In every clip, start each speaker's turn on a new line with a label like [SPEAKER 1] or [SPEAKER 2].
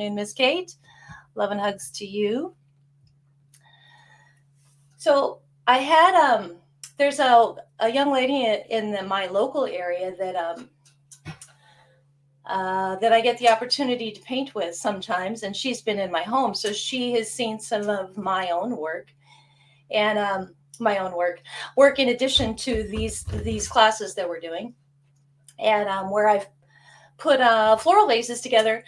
[SPEAKER 1] Miss Kate. Love and hugs to you. So I had there's a young lady in my local area that I get the opportunity to paint with sometimes, and she's been in my home, so she has seen some of my own work and my own work in addition to these classes that we're doing, and where I've put floral vases together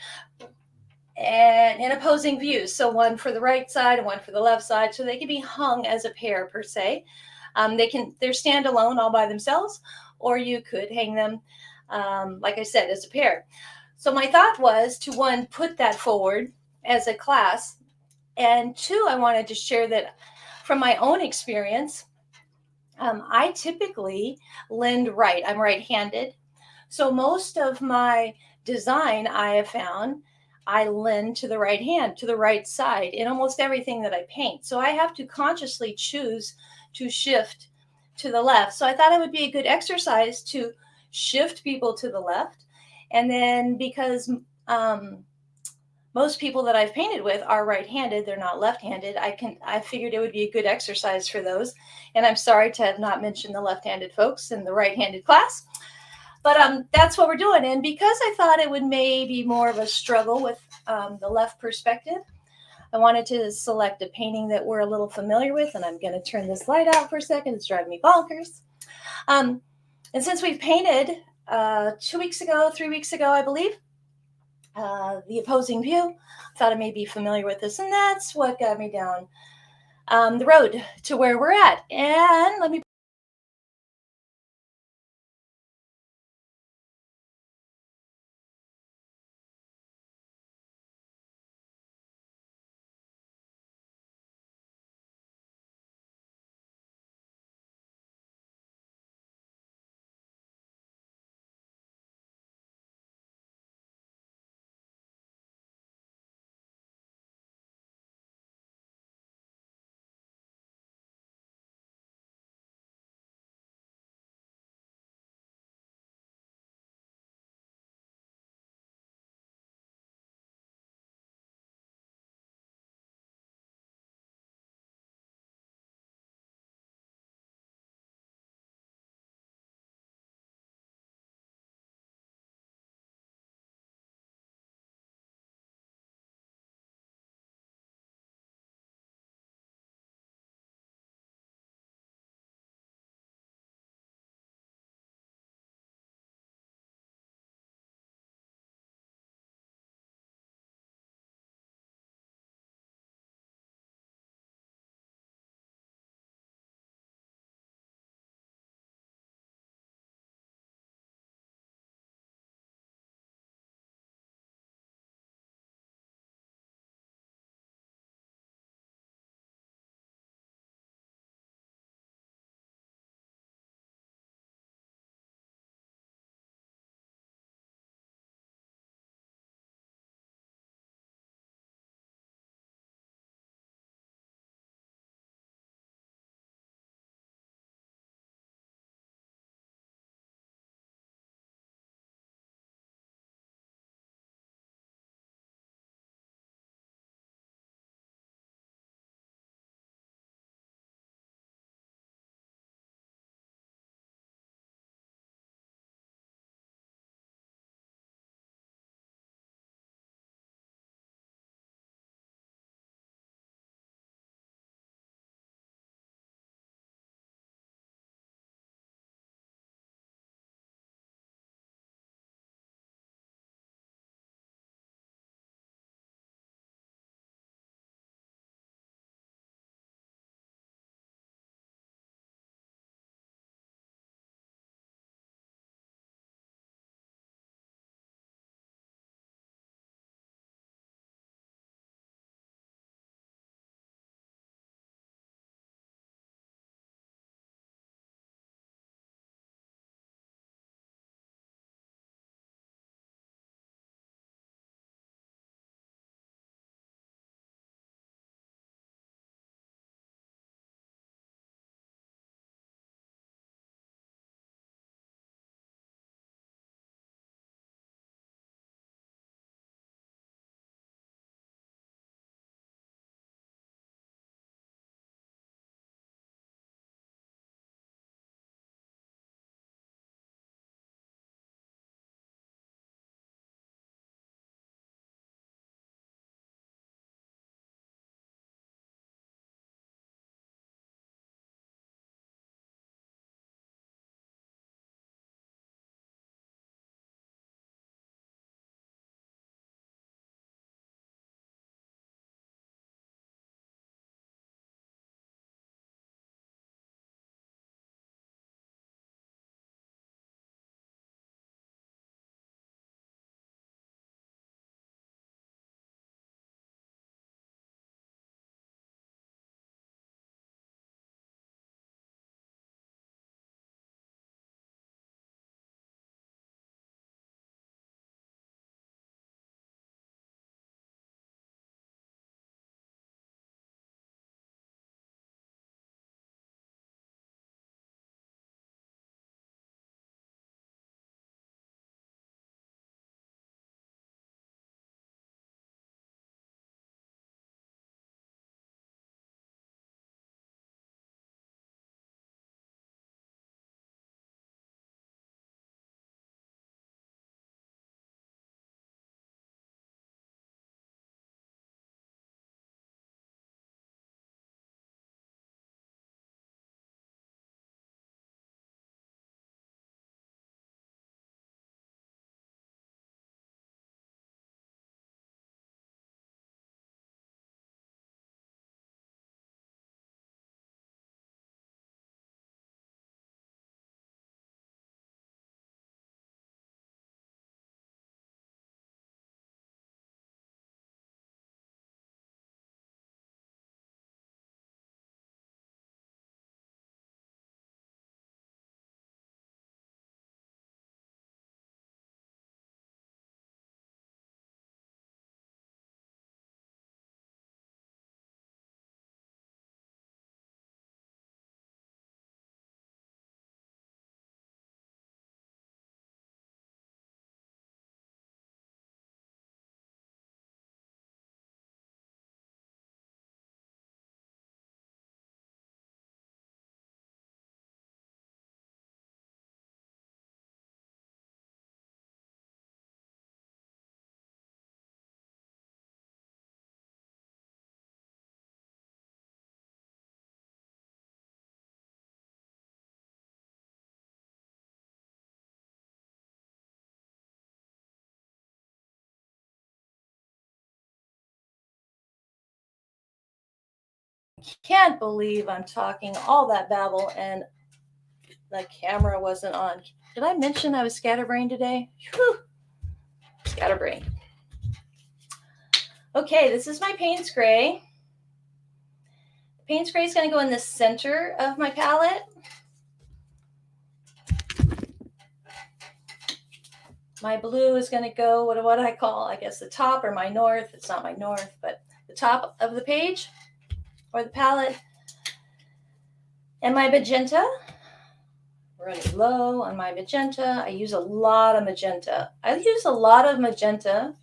[SPEAKER 1] and in opposing views. So one for the right side and one for the left side, so they can be hung as a pair per se. They're standalone all by themselves, or you could hang them, like I said, as a pair. So my thought was to one, put that forward as a class, and two, I wanted to share that from my own experience. I typically lend right. I'm right-handed, so most of my design I have found I lend to the right hand, to the right side in almost everything that I paint. So I have to consciously choose to shift to the left. So I thought it would be a good exercise to shift people to the left. And then because most people that I've painted with are right-handed, they're not left-handed, I figured it would be a good exercise for those. And I'm sorry to have not mentioned the left-handed folks in the right-handed class. But that's what we're doing. And because I thought it would maybe more of a struggle with the left perspective, I wanted to select a painting that we're a little familiar with. And I'm going to turn this light out for a second. It's driving me bonkers. And since we've painted 2 weeks ago, 3 weeks ago, I believe, the opposing view, I thought I may be familiar with this. And that's what got me down the road to where we're at. And let me can't believe I'm talking all that babble and the camera wasn't on. Did I mention I was scatterbrained today? Whew. Scatterbrained. Okay, this is my Payne spray. The Payne spray is going to go in the center of my palette. My blue is going to go, what do I call, I guess the top or my north. It's not my north, but the top of the page or the palette. And my magenta, running low on my magenta. I use a lot of magenta. I use a lot of magenta,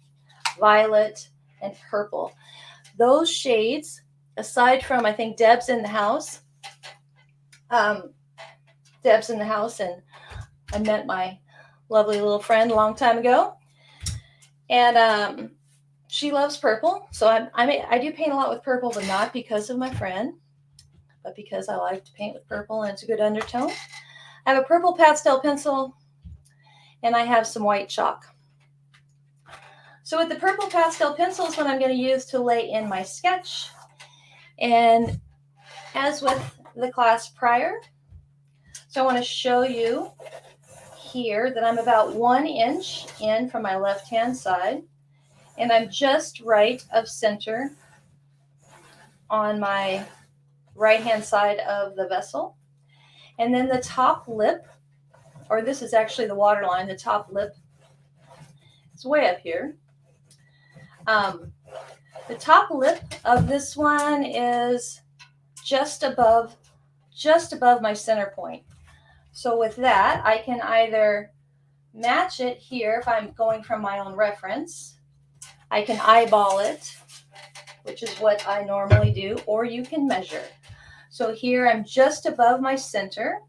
[SPEAKER 1] violet, and purple. Those shades, aside from, I think, Deb's in the house. Deb's in the house, and I met my lovely little friend a long time ago. And she loves purple. So I do paint a lot with purple, but not because of my friend, but because I like to paint with purple and it's a good undertone. I have a purple pastel pencil and I have some white chalk. So with the purple pastel pencil is what I'm going to use to lay in my sketch. And as with the class prior, so I want to show you here that I'm about 1 inch in from my left-hand side. And I'm just right of center on my right-hand side of the vessel. And then the top lip, or this is actually the waterline, the top lip is way up here. The top lip of this one is just above my center point. So with that, I can either match it here if I'm going from my own reference. I can eyeball it, which is what I normally do, or you can measure. So here I'm just above my center.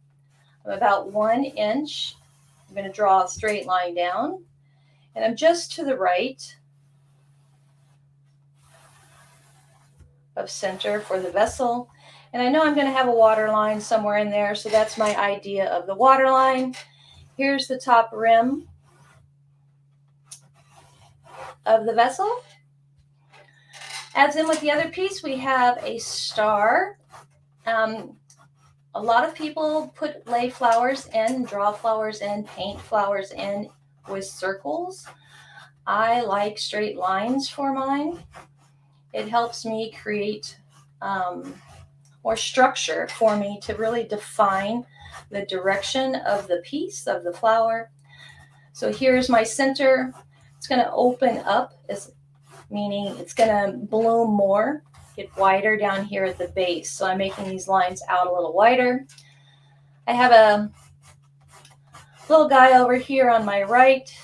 [SPEAKER 1] I'm about 1 inch. I'm going to draw a straight line down, and I'm just to the right of center for the vessel. And I know I'm going to have a water line somewhere in there, so that's my idea of the water line. Here's the top rim of the vessel. As in with the other piece, we have a star. A lot of people lay flowers in, draw flowers in, paint flowers in with circles. I like straight lines for mine. It helps me create more structure for me to really define the direction of the piece, of the flower. So here's my center. It's going to open up, meaning it's going to bloom more, get wider down here at the base. So I'm making these lines out a little wider. I have a little guy over here on my right.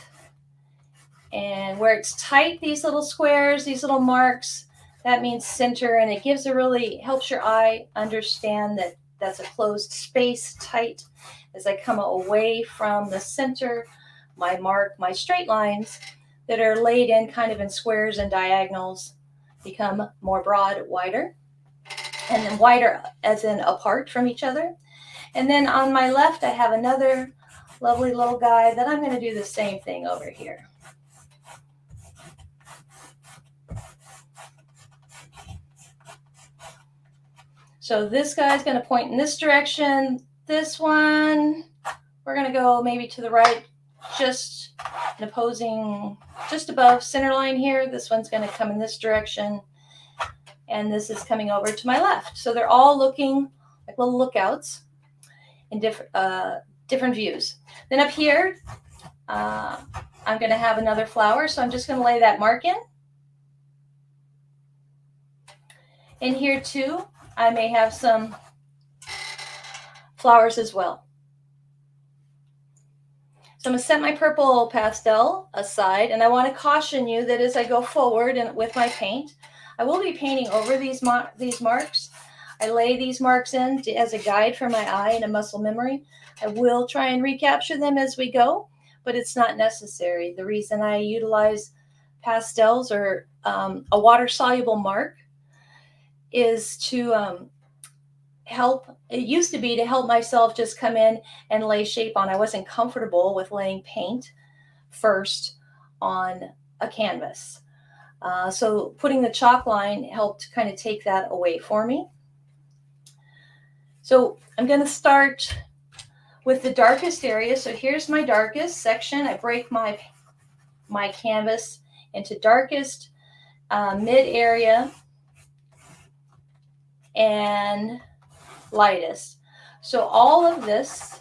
[SPEAKER 1] And where it's tight, these little squares, these little marks, that means center, and it helps your eye understand that that's a closed space, tight. As I come away from the center, my straight lines that are laid in kind of in squares and diagonals become more broad, wider, and then wider as in apart from each other. And then on my left, I have another lovely little guy that I'm going to do the same thing over here. So this guy's going to point in this direction. This one, we're going to go maybe to the right, just an opposing, just above center line here. This one's going to come in this direction. And this is coming over to my left. So they're all looking like little lookouts in different views. Then up here, I'm going to have another flower. So I'm just going to lay that mark in. In here too, I may have some flowers as well. So I'm going to set my purple pastel aside, and I want to caution you that as I go forward and with my paint, I will be painting over these marks. I lay these marks in as a guide for my eye and a muscle memory. I will try and recapture them as we go, but it's not necessary. The reason I utilize pastels or a water-soluble mark is to help. It used to be to help myself just come in and lay shape on. I wasn't comfortable with laying paint first on a canvas. So putting the chalk line helped kind of take that away for me. So I'm going to start with the darkest area. So here's my darkest section. I break my canvas into darkest, mid area, and lightest. So all of this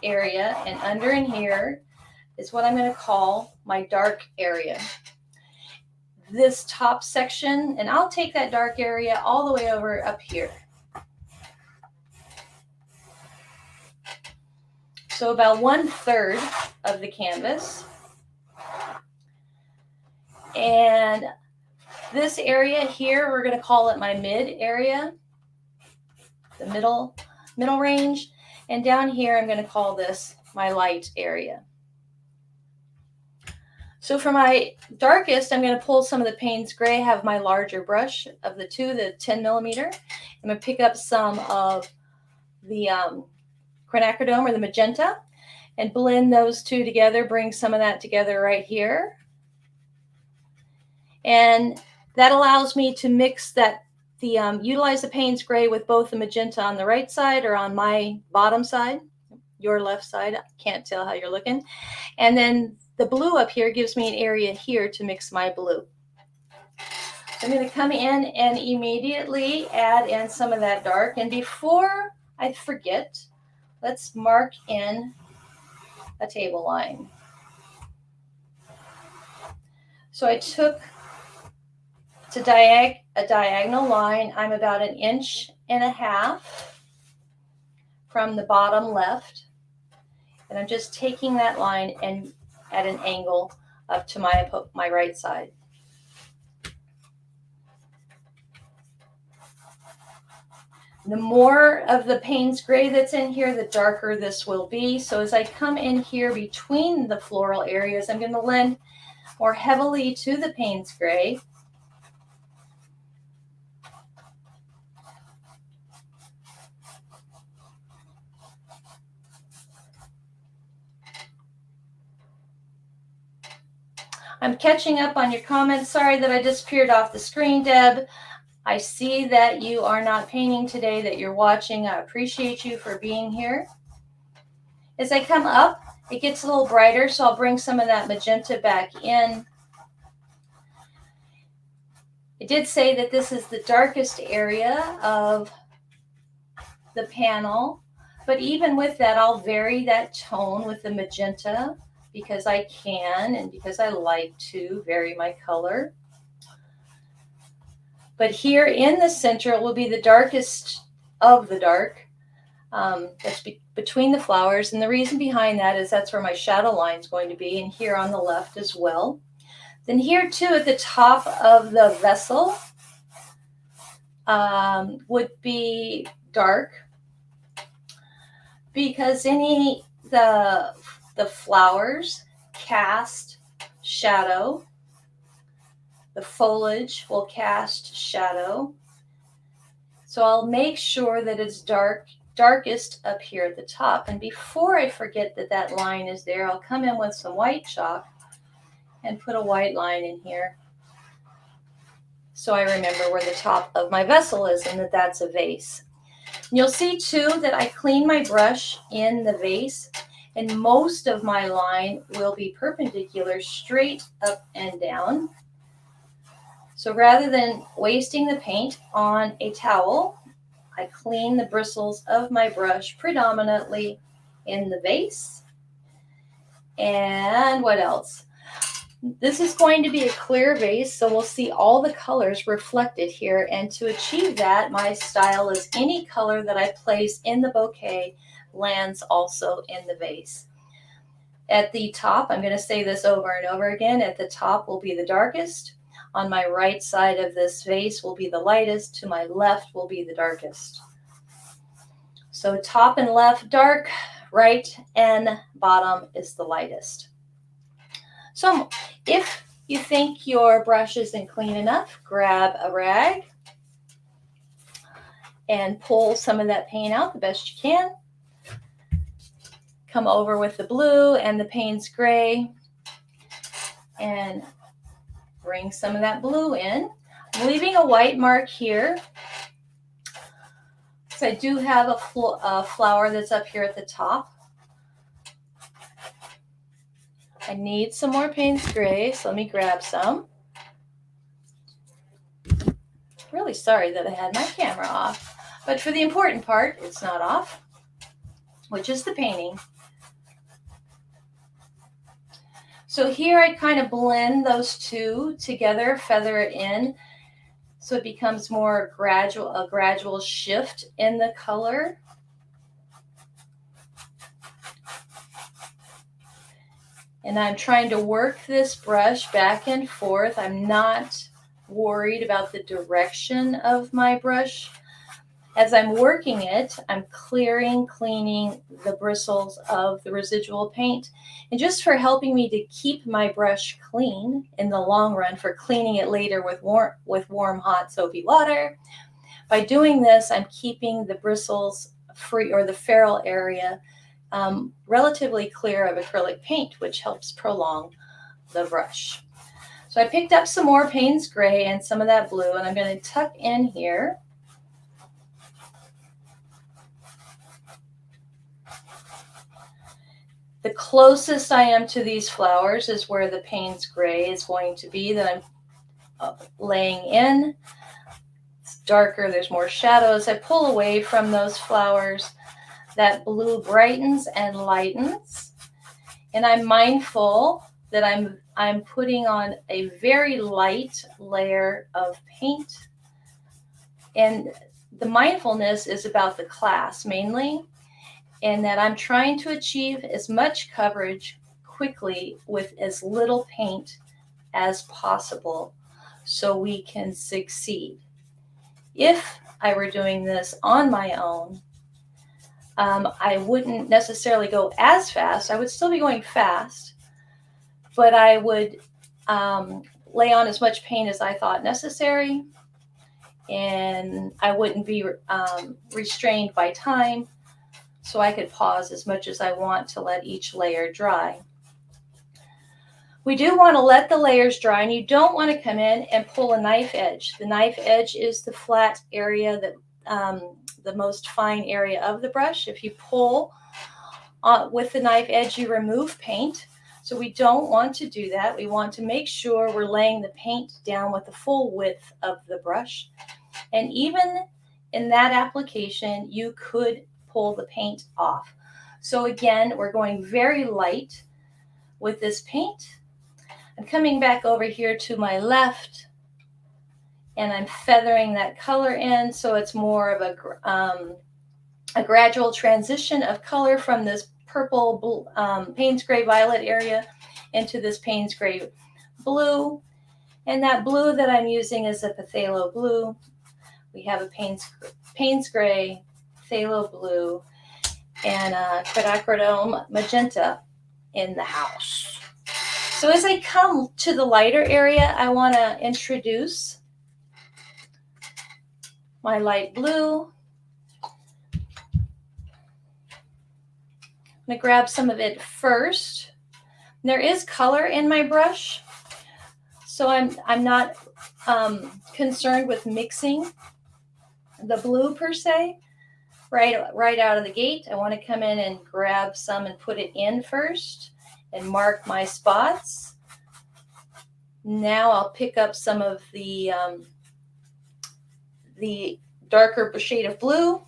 [SPEAKER 1] area and under in here is what I'm going to call my dark area. This top section, and I'll take that dark area all the way over up here. So about 1/3 of the canvas. And this area here, we're going to call it my mid area, the middle range. And down here, I'm going to call this my light area. So for my darkest, I'm going to pull some of the Payne's Gray, have my larger brush of the two, the 10 millimeter. I'm going to pick up some of the Quinacridone or the Magenta and blend those two together, bring some of that together right here. And that allows me to mix that, utilize the Payne's Gray with both the Magenta on the right side or on my bottom side, your left side. I can't tell how you're looking. And then the blue up here gives me an area here to mix my blue. So I'm going to come in and immediately add in some of that dark. And before I forget, let's mark in a table line. So I took a diagonal line. I'm about 1.5 inches from the bottom left. And I'm just taking that line and at an angle up to my right side. The more of the Payne's Gray that's in here, the darker this will be. So as I come in here between the floral areas, I'm going to lend more heavily to the Payne's Gray. I'm catching up on your comments. Sorry that I disappeared off the screen, Deb. I see that you are not painting today, that you're watching. I appreciate you for being here. As I come up, it gets a little brighter, so I'll bring some of that magenta back in. I did say that this is the darkest area of the panel, but even with that, I'll vary that tone with the magenta because I can and because I like to vary my color. But here in the center, it will be the darkest of the dark. That's between the flowers. And the reason behind that is that's where my shadow line is going to be, and here on the left as well. Then here too at the top of the vessel would be dark because the flowers cast shadow. The foliage will cast shadow. So I'll make sure that it's darkest up here at the top. And before I forget that that line is there, I'll come in with some white chalk and put a white line in here. So I remember where the top of my vessel is and that that's a vase. And you'll see too that I clean my brush in the vase, and most of my line will be perpendicular straight up and down. So rather than wasting the paint on a towel, I clean the bristles of my brush predominantly in the vase. And what else? This is going to be a clear vase, so we'll see all the colors reflected here. And to achieve that, my style is any color that I place in the bouquet lands also in the vase. At the top, I'm going to say this over and over again, at the top will be the darkest. On my right side of this vase will be the lightest. To my left will be the darkest. So top and left dark, right and bottom is the lightest. So if you think your brush isn't clean enough, grab a rag and pull some of that paint out the best you can. Come over with the blue and the Payne's Gray and bring some of that blue in. I'm leaving a white mark here So I do have a flower that's up here at the top. I need some more Payne's Gray, so let me grab some. Really sorry that I had my camera off, but for the important part, it's not off, which is the painting. So here I kind of blend those two together, feather it in, so it becomes more a gradual shift in the color. And I'm trying to work this brush back and forth. I'm not worried about the direction of my brush. As I'm working it, I'm cleaning the bristles of the residual paint. And just for helping me to keep my brush clean in the long run, for cleaning it later with warm, hot, soapy water, by doing this, I'm keeping the bristles free, or the ferrule area, relatively clear of acrylic paint, which helps prolong the brush. So I picked up some more Payne's Gray and some of that blue, and I'm going to tuck in here. The closest I am to these flowers is where the Payne's Gray is going to be that I'm laying in. It's darker, there's more shadows. I pull away from those flowers. That blue brightens and lightens. And I'm mindful that I'm putting on a very light layer of paint. And the mindfulness is about the class mainly, and that I'm trying to achieve as much coverage quickly with as little paint as possible so we can succeed. If I were doing this on my own, I wouldn't necessarily go as fast. I would still be going fast, but I would lay on as much paint as I thought necessary, and I wouldn't be restrained by time, so I could pause as much as I want to let each layer dry. We do want to let the layers dry, and you don't want to come in and pull a knife edge. The knife edge is the flat area, that the most fine area of the brush. If you pull with the knife edge, you remove paint. So we don't want to do that. We want to make sure we're laying the paint down with the full width of the brush. And even in that application, you could pull the paint off. So again, we're going very light with this paint. I'm coming back over here to my left, and I'm feathering that color in, so it's more of a gradual transition of color from this purple Payne's Gray Violet area into this Payne's Gray Blue. And that blue that I'm using is a Phthalo Blue. We have a Payne's Gray, Phthalo Blue, and a Quinacridone Magenta in the house. So as I come to the lighter area, I want to introduce my light blue. I'm going to grab some of it first. There is color in my brush, so I'm not concerned with mixing the blue per se. Right out of the gate, I want to come in and grab some and put it in first and mark my spots. Now I'll pick up some of the darker shade of blue,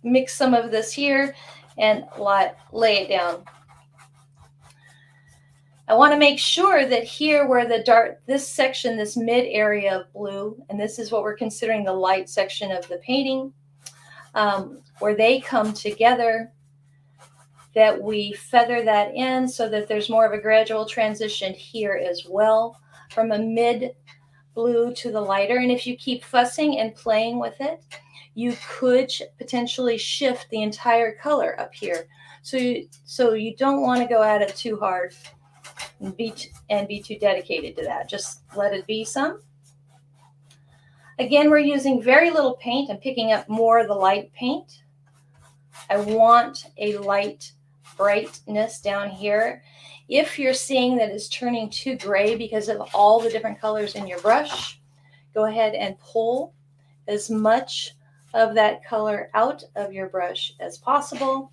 [SPEAKER 1] mix some of this here, and lay it down. I want to make sure that here where this section, this mid area of blue, and this is what we're considering the light section of the painting, where they come together, that we feather that in so that there's more of a gradual transition here as well, from a mid blue to the lighter. And if you keep fussing and playing with it, you could potentially shift the entire color up here. So you don't want to go at it too hard and be too dedicated to that. Just let it be some. Again, we're using very little paint. I'm picking up more of the light paint. I want a light brightness down here. If you're seeing that it's turning too gray because of all the different colors in your brush, go ahead and pull as much of that color out of your brush as possible.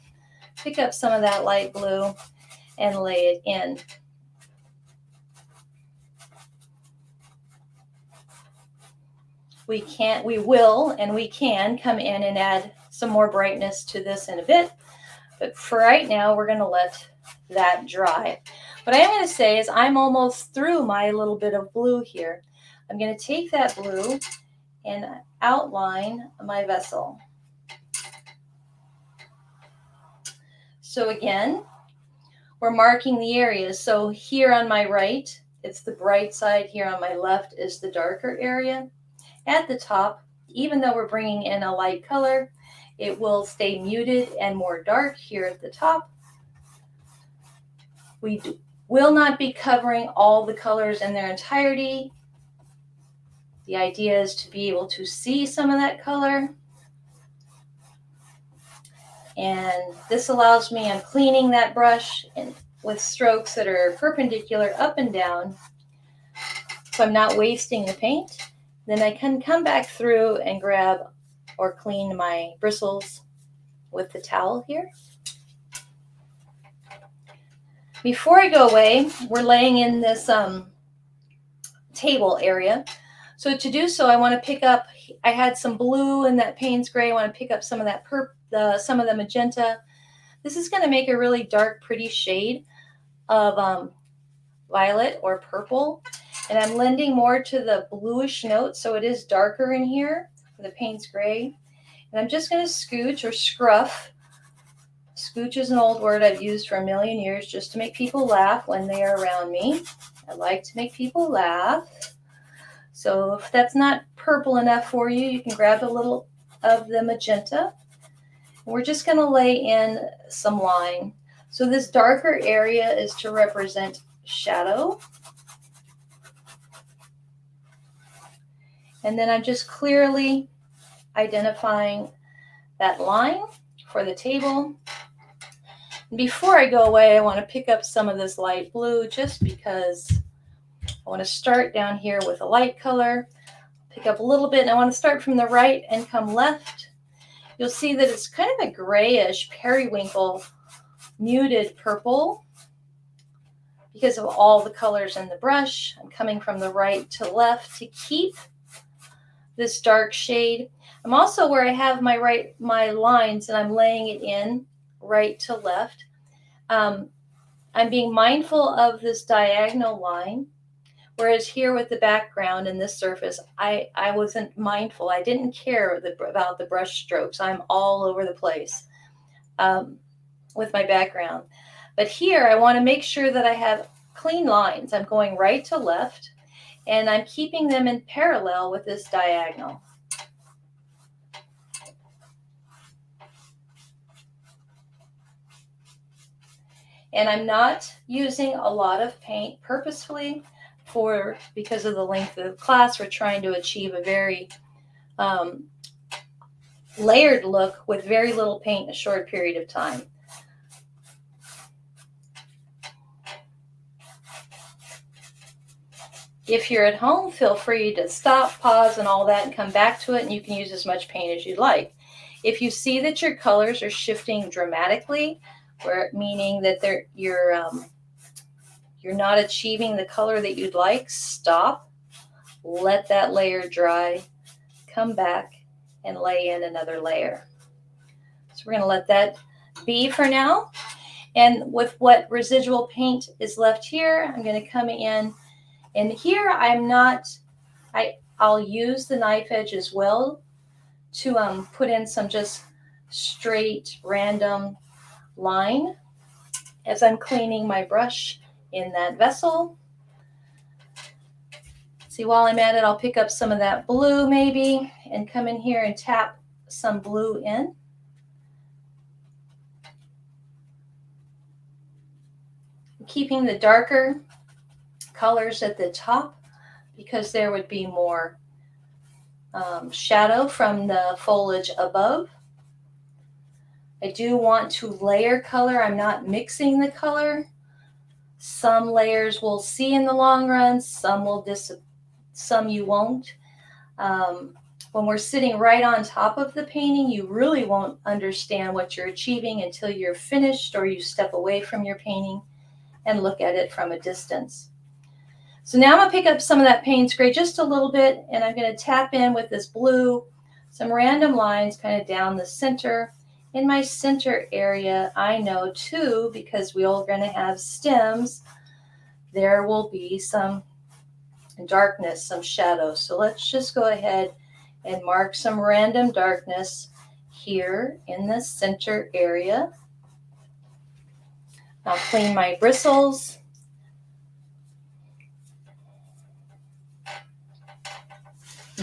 [SPEAKER 1] Pick up some of that light blue and lay it in. We will and we can come in and add some more brightness to this in a bit. But for right now, we're going to let that dry. What I am going to say is I'm almost through my little bit of blue here. I'm going to take that blue and outline my vessel. So again, we're marking the areas. So here on my right, it's the bright side. Here on my left is the darker area. At the top, even though we're bringing in a light color, it will stay muted and more dark here at the top. We will not be covering all the colors in their entirety. The idea is to be able to see some of that color. And this allows me, I'm cleaning that brush and with strokes that are perpendicular up and down, so I'm not wasting the paint. Then I can come back through and grab or clean my bristles with the towel here. Before I go away, we're laying in this table area. So to do so, I want to pick up, I had some blue in that Payne's gray. I want to pick up some of that some of the magenta. This is going to make a really dark, pretty shade of violet or purple. And I'm lending more to the bluish note, so it is darker in here for the Payne's gray. And I'm just going to scooch or scruff. Scooch is an old word I've used for a million years just to make people laugh when they are around me. I like to make people laugh. So if that's not purple enough for you, you can grab a little of the magenta. We're just going to lay in some line. So this darker area is to represent shadow. And then I'm just clearly identifying that line for the table. Before I go away, I want to pick up some of this light blue just because I want to start down here with a light color, pick up a little bit, and I want to start from the right and come left. You'll see that it's kind of a grayish periwinkle muted purple because of all the colors in the brush. I'm coming from the right to left to keep this dark shade. I'm also where I have my lines and I'm laying it in right to left. I'm being mindful of this diagonal line, whereas here with the background and this surface, I wasn't mindful. I didn't care about the brush strokes. I'm all over the place with my background. But here I want to make sure that I have clean lines. I'm going right to left and I'm keeping them in parallel with this diagonal. And I'm not using a lot of paint purposefully because of the length of the class. We're trying to achieve a very layered look with very little paint in a short period of time. If you're at home, feel free to stop, pause, and all that and come back to it, and you can use as much paint as you'd like. If you see that your colors are shifting dramatically, meaning that you're not achieving the color that you'd like, stop, let that layer dry, come back, and lay in another layer. So we're going to let that be for now. And with what residual paint is left here, I'm going to come in. And here I'll use the knife edge as well to put in some just straight random line as I'm cleaning my brush in that vessel. See, while I'm at it, I'll pick up some of that blue maybe and come in here and tap some blue in. Keeping the darker colors at the top because there would be more shadow from the foliage above. I do want to layer color. I'm not mixing the color. Some layers we'll see in the long run, some you won't. When we're sitting right on top of the painting, you really won't understand what you're achieving until you're finished or you step away from your painting and look at it from a distance. So now I'm going to pick up some of that Payne's gray just a little bit, and I'm going to tap in with this blue, some random lines kind of down the center. In my center area, I know too, because we're all going to have stems, there will be some darkness, some shadows. So let's just go ahead and mark some random darkness here in the center area. I'll clean my bristles.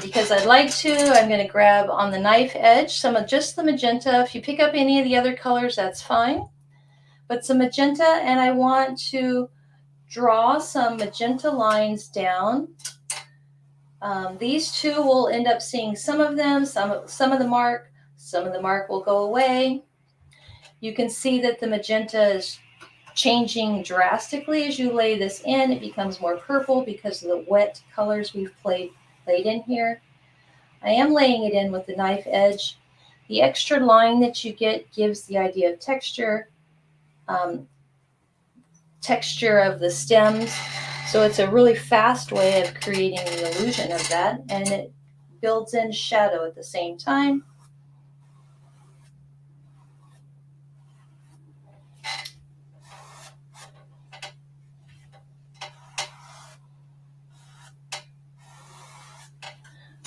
[SPEAKER 1] Because I'd like to, I'm going to grab on the knife edge some of just the magenta. If you pick up any of the other colors, that's fine. But some magenta, and I want to draw some magenta lines down. These two will end up seeing some of them, some of the mark will go away. You can see that the magenta is changing drastically as you lay this in. It becomes more purple because of the wet colors we've laid in here. I am laying it in with the knife edge. The extra line that you get gives the idea of texture, texture of the stems. So it's a really fast way of creating the illusion of that, and it builds in shadow at the same time.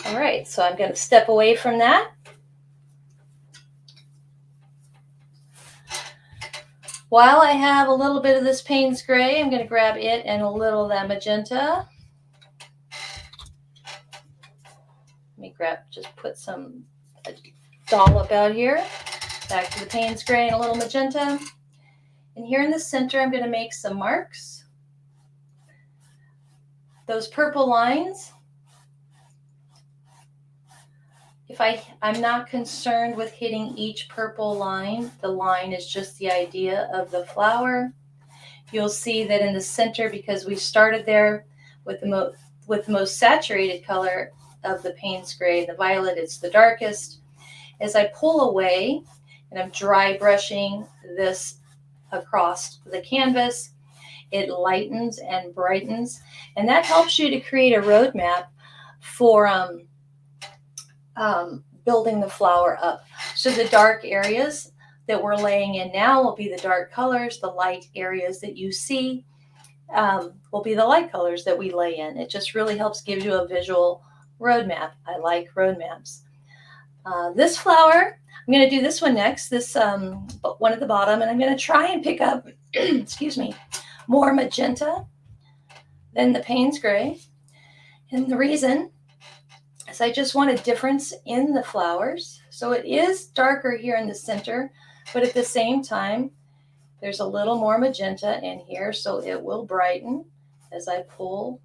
[SPEAKER 1] All right, so I'm going to step away from that. While I have a little bit of this Payne's gray, I'm going to grab it and a little of that magenta. Let me just put some dollop out here. Back to the Payne's gray and a little magenta. And here in the center, I'm going to make some marks. Those purple lines, I'm not concerned with hitting each purple line. The line is just the idea of the flower. You'll see that in the center, because we started there with the most saturated color of the Payne's gray, the violet, it's the darkest. As I pull away and I'm dry brushing this across the canvas, it lightens and brightens, and that helps you to create a roadmap for building the flower up. So the dark areas that we're laying in now will be the dark colors. The light areas that you see will be the light colors that we lay in. It just really helps give you a visual roadmap. I like roadmaps. This flower, I'm going to do this one next, this one at the bottom, and I'm going to try and pick up, excuse me, more magenta than the Payne's gray. And the reason is I just want a difference in the flowers. So it is darker here in the center, but at the same time, there's a little more magenta in here, so it will brighten as I pull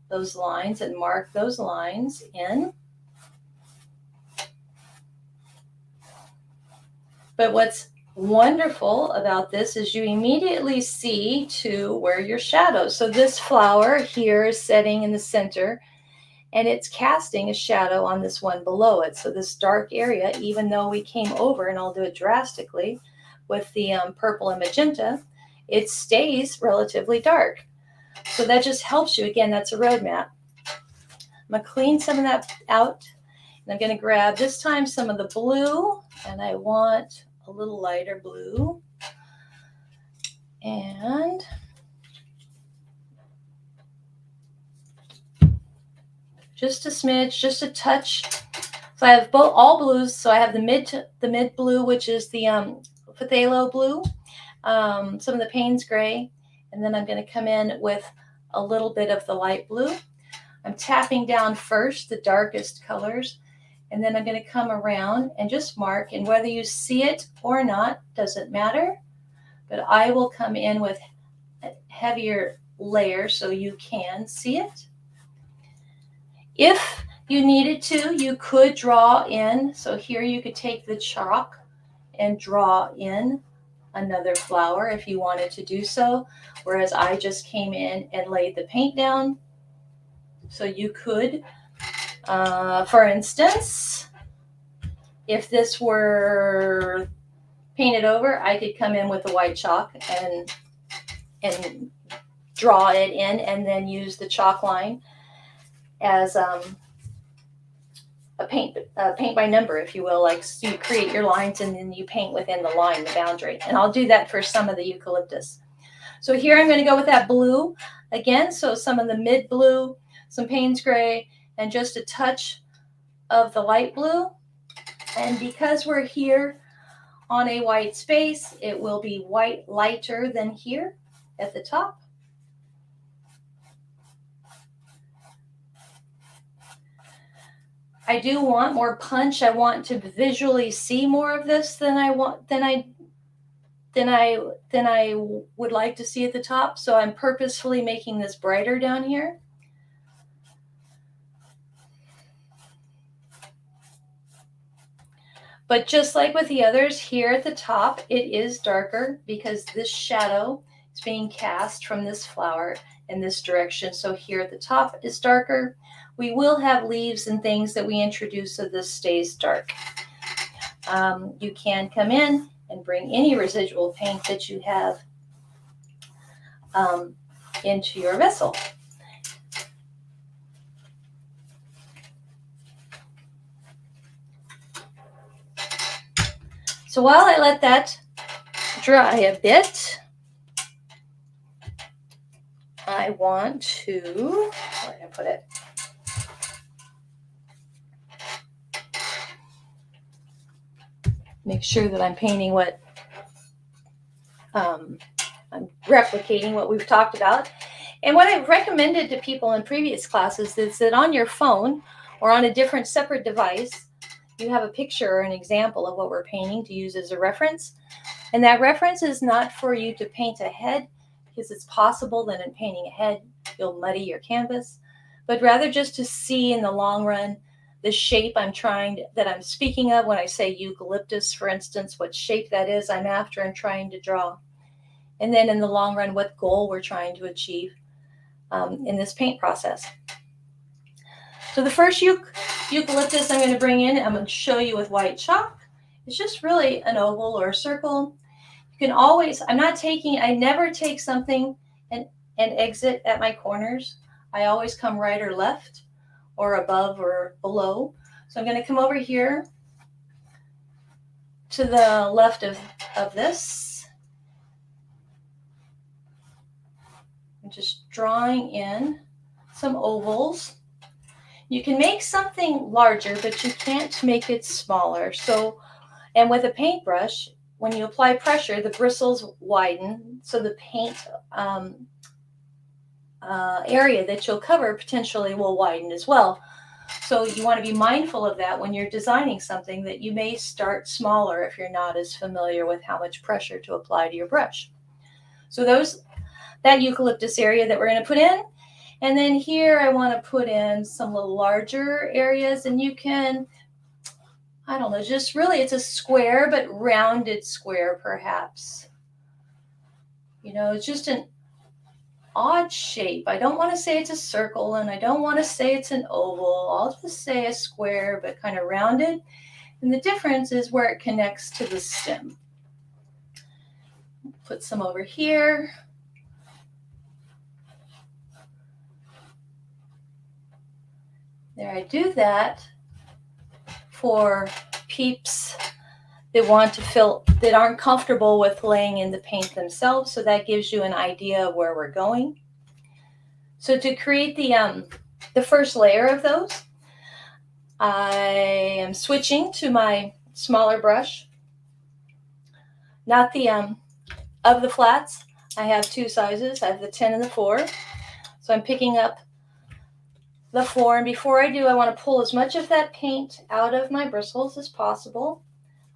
[SPEAKER 1] those lines and mark those lines in. But what's wonderful about this is you immediately see to where your shadows. So this flower here is setting in the center, and it's casting a shadow on this one below it. So this dark area, even though we came over, and I'll do it drastically with the purple and magenta, it stays relatively dark. So that just helps you. Again, that's a roadmap. I'm going to clean some of that out, and I'm going to grab this time some of the blue, and I want a little lighter blue. And just a smidge, just a touch. So I have all blues. So I have the mid blue, which is the Phthalo blue, some of the Payne's gray, and then I'm going to come in with a little bit of the light blue. I'm tapping down first the darkest colors, and then I'm going to come around and just mark, and whether you see it or not doesn't matter, but I will come in with a heavier layer so you can see it. If you needed to, you could draw in. So here you could take the chalk and draw in another flower if you wanted to do so, whereas I just came in and laid the paint down. So you could For instance, if this were painted over, I could come in with the white chalk and draw it in, and then use the chalk line as a paint by number, if you will. Like, so you create your lines and then you paint within the line, the boundary. And I'll do that for some of the eucalyptus. So here I'm going to go with that blue again. So some of the mid blue, some Payne's gray, and just a touch of the light blue. And because we're here on a white space, it will be white lighter than here at the top. I do want more punch. I want to visually see more of this than I would like to see at the top. So I'm purposefully making this brighter down here. But just like with the others, here at the top, it is darker because this shadow is being cast from this flower in this direction. So here at the top is darker. We will have leaves and things that we introduce so this stays dark. You can come in and bring any residual paint that you have into your vessel. So while I let that dry a bit, I want to, where did I put it? Make sure that I'm painting what, I'm replicating what we've talked about. And what I've recommended to people in previous classes is that on your phone or on a different separate device, you have a picture or an example of what we're painting to use as a reference. And that reference is not for you to paint ahead, because it's possible that in painting ahead, you'll muddy your canvas, but rather just to see in the long run the shape that I'm speaking of when I say eucalyptus, for instance, what shape that is I'm after and trying to draw. And then in the long run, what goal we're trying to achieve in this paint process. So the first eucalyptus I'm going to bring in, I'm going to show you with white chalk. It's just really an oval or a circle. You can always, I never take something and exit at my corners. I always come right or left or above or below. So I'm going to come over here to the left of this. I'm just drawing in some ovals. You can make something larger, but you can't make it smaller. So, and with a paintbrush, when you apply pressure, the bristles widen, so the paint area that you'll cover potentially will widen as well. So you want to be mindful of that when you're designing something, that you may start smaller if you're not as familiar with how much pressure to apply to your brush. So that eucalyptus area that we're going to put in. And then here I want to put in some little larger areas, and you can, I don't know, just really, it's a square, but rounded square perhaps. You know, it's just an odd shape. I don't want to say it's a circle, and I don't want to say it's an oval. I'll just say a square, but kind of rounded. And the difference is where it connects to the stem. Put some over here. There, I do that for peeps that want to that aren't comfortable with laying in the paint themselves. So that gives you an idea of where we're going. So to create the first layer of those, I am switching to my smaller brush, not the of the flats. I have two sizes. I have the 10 and the 4. So I'm picking up the 4, and before I do, I want to pull as much of that paint out of my bristles as possible.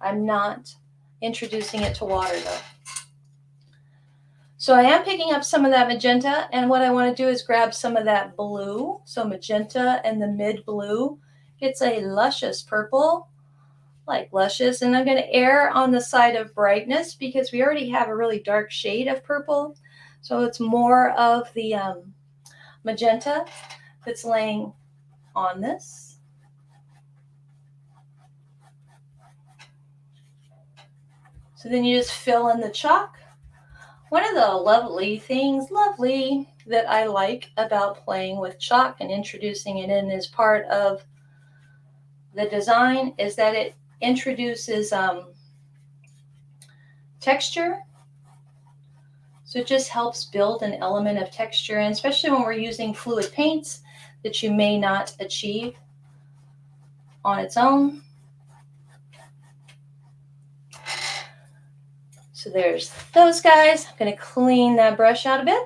[SPEAKER 1] I'm not introducing it to water though. So I am picking up some of that magenta, and what I want to do is grab some of that blue. So magenta and the mid blue. It's a luscious purple, like luscious, and I'm going to err on the side of brightness because we already have a really dark shade of purple. So it's more of the magenta that's laying on this. So then you just fill in the chalk. One of the lovely things, that I like about playing with chalk and introducing it in as part of the design is that it introduces texture. So it just helps build an element of texture, and especially when we're using fluid paints that you may not achieve on its own. So there's those guys. I'm going to clean that brush out a bit.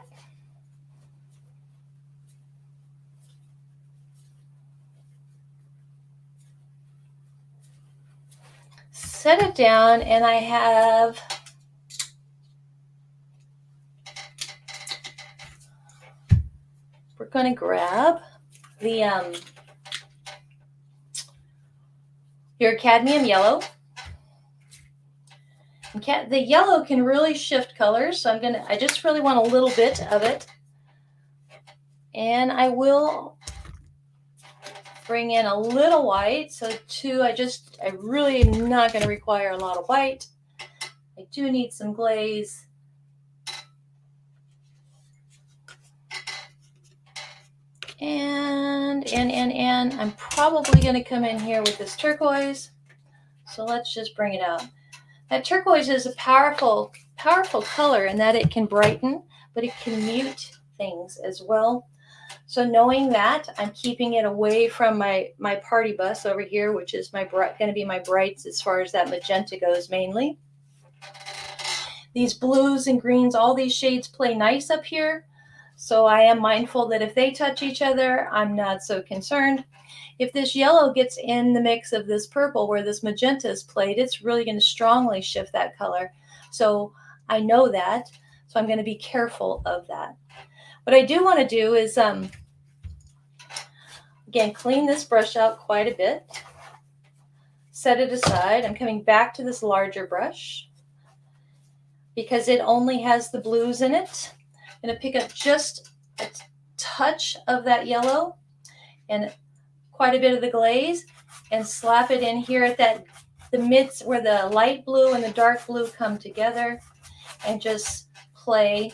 [SPEAKER 1] Set it down, and I have we're going to grab the your cadmium yellow. The yellow can really shift colors, so I just really want a little bit of it. And I will bring in a little white. So I really am not going to require a lot of white. I do need some glaze. And I'm probably going to come in here with this turquoise. So let's just bring it out. That turquoise is a powerful color in that it can brighten, but it can mute things as well. So knowing that, I'm keeping it away from my party bus over here, which is going to be my brights as far as that magenta goes mainly. These blues and greens, all these shades play nice up here. So I am mindful that if they touch each other, I'm not so concerned. If this yellow gets in the mix of this purple where this magenta is played, it's really going to strongly shift that color. So I know that, so I'm going to be careful of that. What I do want to do is, again, clean this brush out quite a bit. Set it aside. I'm coming back to this larger brush because it only has the blues in it. I'm going to pick up just a touch of that yellow and quite a bit of the glaze and slap it in here at the midst where the light blue and the dark blue come together, and just play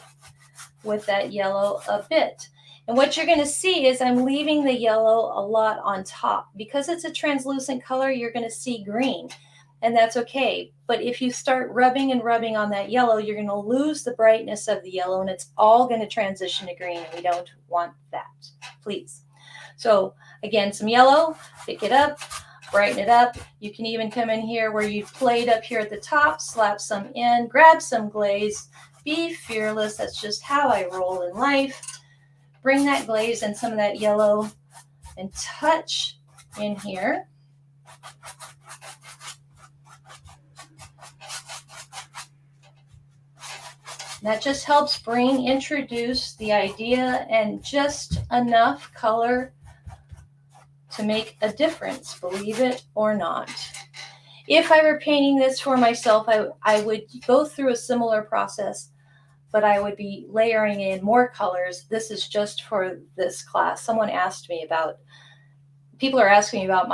[SPEAKER 1] with that yellow a bit. And what you're going to see is I'm leaving the yellow a lot on top. Because it's a translucent color, you're going to see green, and that's okay. But if you start rubbing on that yellow, you're going to lose the brightness of the yellow, and it's all going to transition to green, and we don't want that, please. So again, some yellow, pick it up, brighten it up. You can even come in here where you played up here at the top, slap some in, grab some glaze, be fearless. That's just how I roll in life. Bring that glaze and some of that yellow and touch in here. That just helps introduce the idea and just enough color to make a difference, believe it or not. If I were painting this for myself, I would go through a similar process, but I would be layering in more colors. This is just for this class. People are asking me about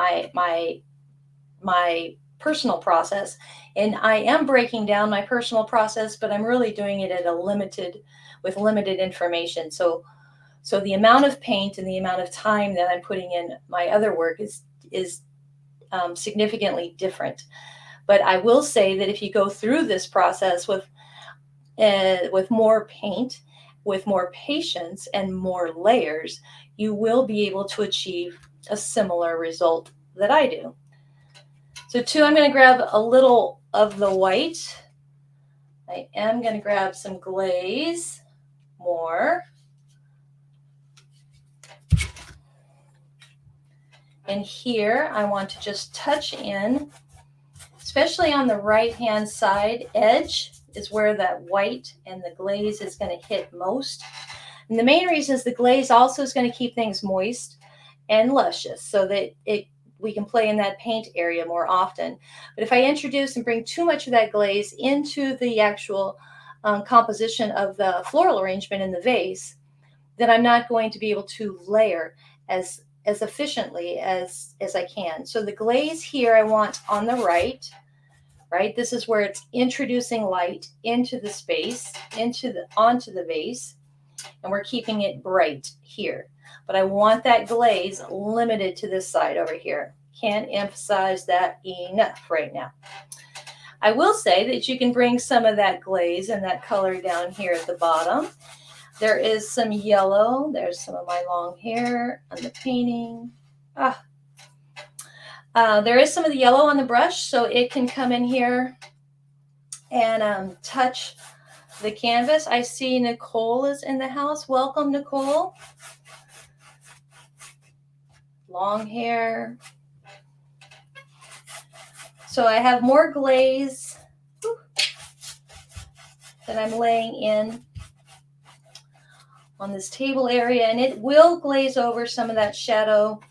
[SPEAKER 1] my personal process, and I am breaking down my personal process, but I'm really doing it with limited information. So the amount of paint and the amount of time that I'm putting in my other work is significantly different. But I will say that if you go through this process with more paint, with more patience and more layers, you will be able to achieve a similar result that I do. So I'm going to grab a little of the white. I am going to grab some glaze, more. And here I want to just touch in, especially on the right-hand side edge is where that white and the glaze is going to hit most. And the main reason is the glaze also is going to keep things moist and luscious so that we can play in that paint area more often. But if I introduce and bring too much of that glaze into the actual composition of the floral arrangement in the vase, then I'm not going to be able to layer as efficiently as I can. So the glaze here I want on the right right? This is where it's introducing light into the space, onto the vase, and we're keeping it bright here. But I want that glaze limited to this side over here. Can't emphasize that enough right now. I will say that you can bring some of that glaze and that color down here at the bottom. There is some yellow. There's some of my long hair on the painting. There is some of the yellow on the brush, so it can come in here and touch the canvas. I see Nicole is in the house. Welcome, Nicole. Long hair. So I have more glaze that I'm laying in on this table area, and it will glaze over some of that shadow.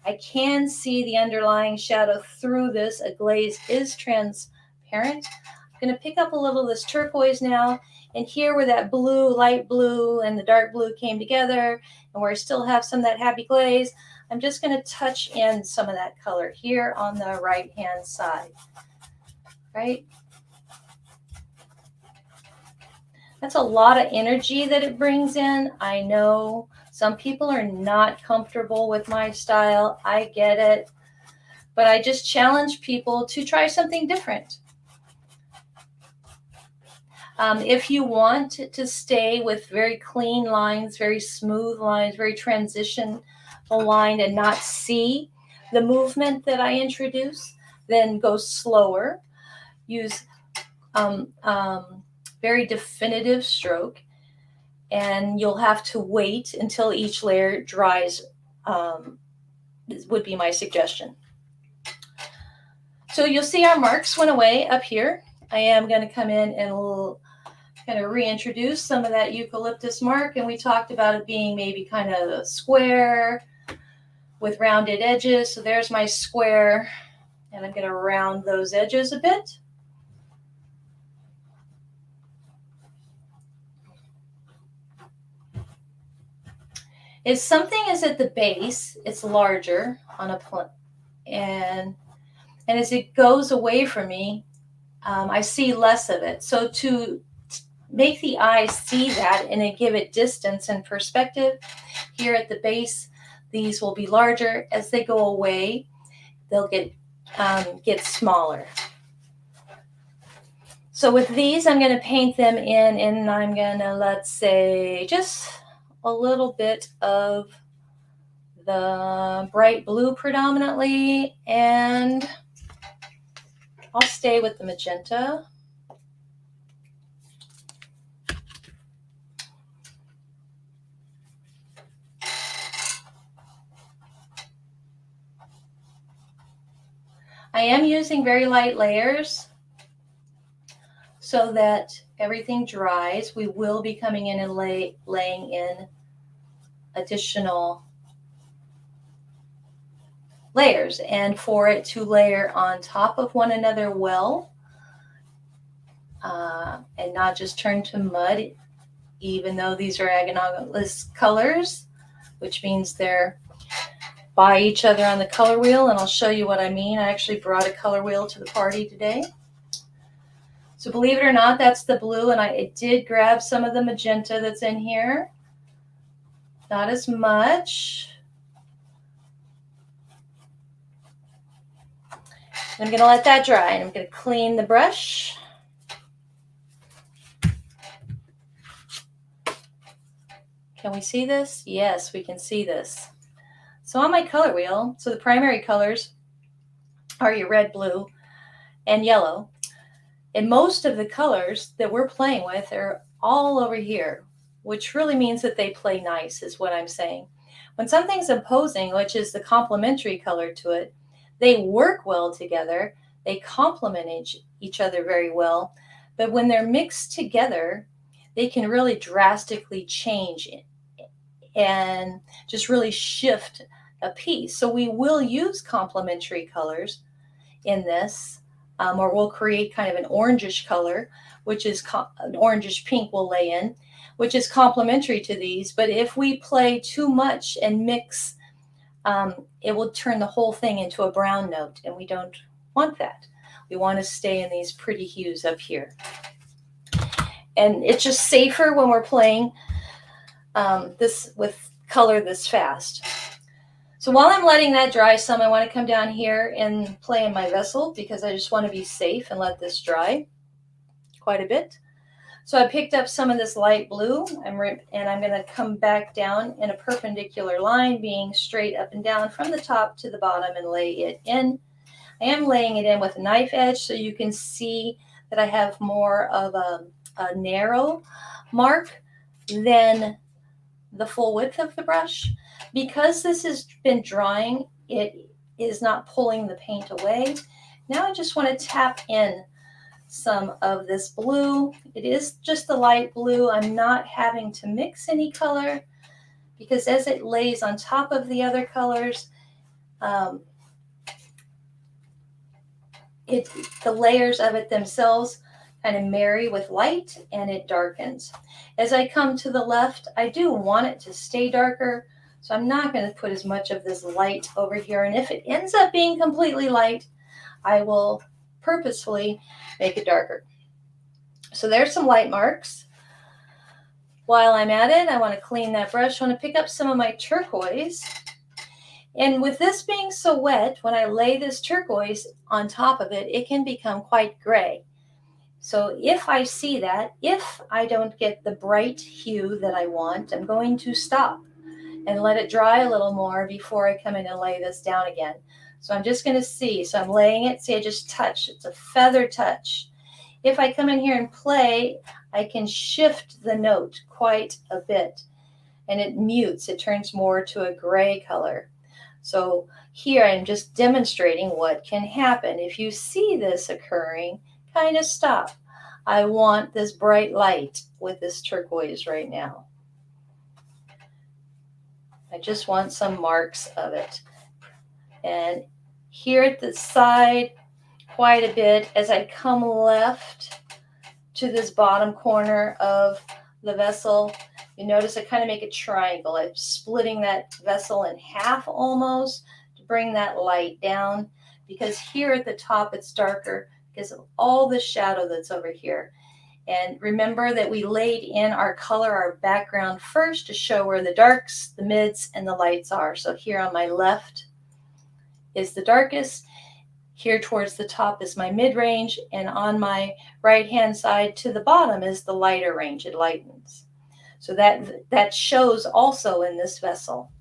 [SPEAKER 1] I can see the underlying shadow through this. A glaze is transparent. I'm going to pick up a little of this turquoise now, and here where that blue, light blue, and the dark blue came together, and where I still have some of that happy glaze, I'm just going to touch in some of that color here on the right-hand side, right? That's a lot of energy that it brings in. I know some people are not comfortable with my style. I get it. But I just challenge people to try something different. If you want to stay with very clean lines, very smooth lines, very transition aligned, and not see the movement that I introduce, then go slower. Use very definitive stroke, and you'll have to wait until each layer dries, would be my suggestion. So you'll see our marks went away up here. I am going to come in and kind of reintroduce some of that eucalyptus mark, and we talked about it being maybe kind of a square with rounded edges. So there's my square, and I'm going to round those edges a bit. If something is at the base, it's larger on a and as it goes away from me, I see less of it. So to make the eye see that and give it distance and perspective, here at the base, these will be larger. As they go away, they'll get smaller. So with these, I'm going to paint them in, and I'm going to, let's say, just a little bit of the bright blue predominantly, and I'll stay with the magenta. I am using very light layers so that everything dries. We will be coming in and laying in additional layers, and for it to layer on top of one another well, and not just turn to mud, even though these are analogous colors, which means they're by each other on the color wheel, and I'll show you what I mean. I actually brought a color wheel to the party today. So believe it or not, that's the blue, and I did grab some of the magenta that's in here. Not as much. I'm going to let that dry, and I'm going to clean the brush. Can we see this? Yes, we can see this. So on my color wheel, so the primary colors are your red, blue, and yellow. And most of the colors that we're playing with are all over here, which really means that they play nice, is what I'm saying. When something's imposing, which is the complementary color to it, they work well together. They complement each other very well. But when they're mixed together, they can really drastically change it and just really shift a piece. So we will use complementary colors in this, or we'll create kind of an orangish color, which is an orangish pink we'll lay in, which is complementary to these. But if we play too much and mix, it will turn the whole thing into a brown note, and we don't want that. We want to stay in these pretty hues up here. And it's just safer when we're playing this with color this fast. So while I'm letting that dry some, I want to come down here and play in my vessel because I just want to be safe and let this dry quite a bit. So I picked up some of this light blue and I'm going to come back down in a perpendicular line, being straight up and down from the top to the bottom, and lay it in. I am laying it in with a knife edge so you can see that I have more of a narrow mark than the full width of the brush. Because this has been drying, it is not pulling the paint away. Now I just want to tap in some of this blue. It is just the light blue. I'm not having to mix any color because as it lays on top of the other colors, the layers of it themselves kind of marry with light and it darkens. As I come to the left, I do want it to stay darker, so I'm not going to put as much of this light over here. And if it ends up being completely light, I will purposefully make it darker. So there's some light marks. While I'm at it, I want to clean that brush. I want to pick up some of my turquoise. And with this being so wet, when I lay this turquoise on top of it, it can become quite gray. So if I see that, if I don't get the bright hue that I want, I'm going to stop and let it dry a little more before I come in and lay this down again. So I'm just going to see. So I'm laying it. See, I just touch. It's a feather touch. If I come in here and play, I can shift the note quite a bit. And it mutes. It turns more to a gray color. So here I'm just demonstrating what can happen. If you see this occurring, kind of stop. I want this bright light with this turquoise right now. I just want some marks of it. And here at the side, quite a bit. As I come left to this bottom corner of the vessel, you notice I kind of make a triangle. I'm splitting that vessel in half almost to bring that light down, because here at the top it's darker because of all the shadow that's over here. And remember that we laid in our color, our background first, to show where the darks, the mids, and the lights are. So here on my left is the darkest. Here towards the top is my mid-range, and on my right-hand side to the bottom is the lighter range. It lightens. So that shows also in this vessel.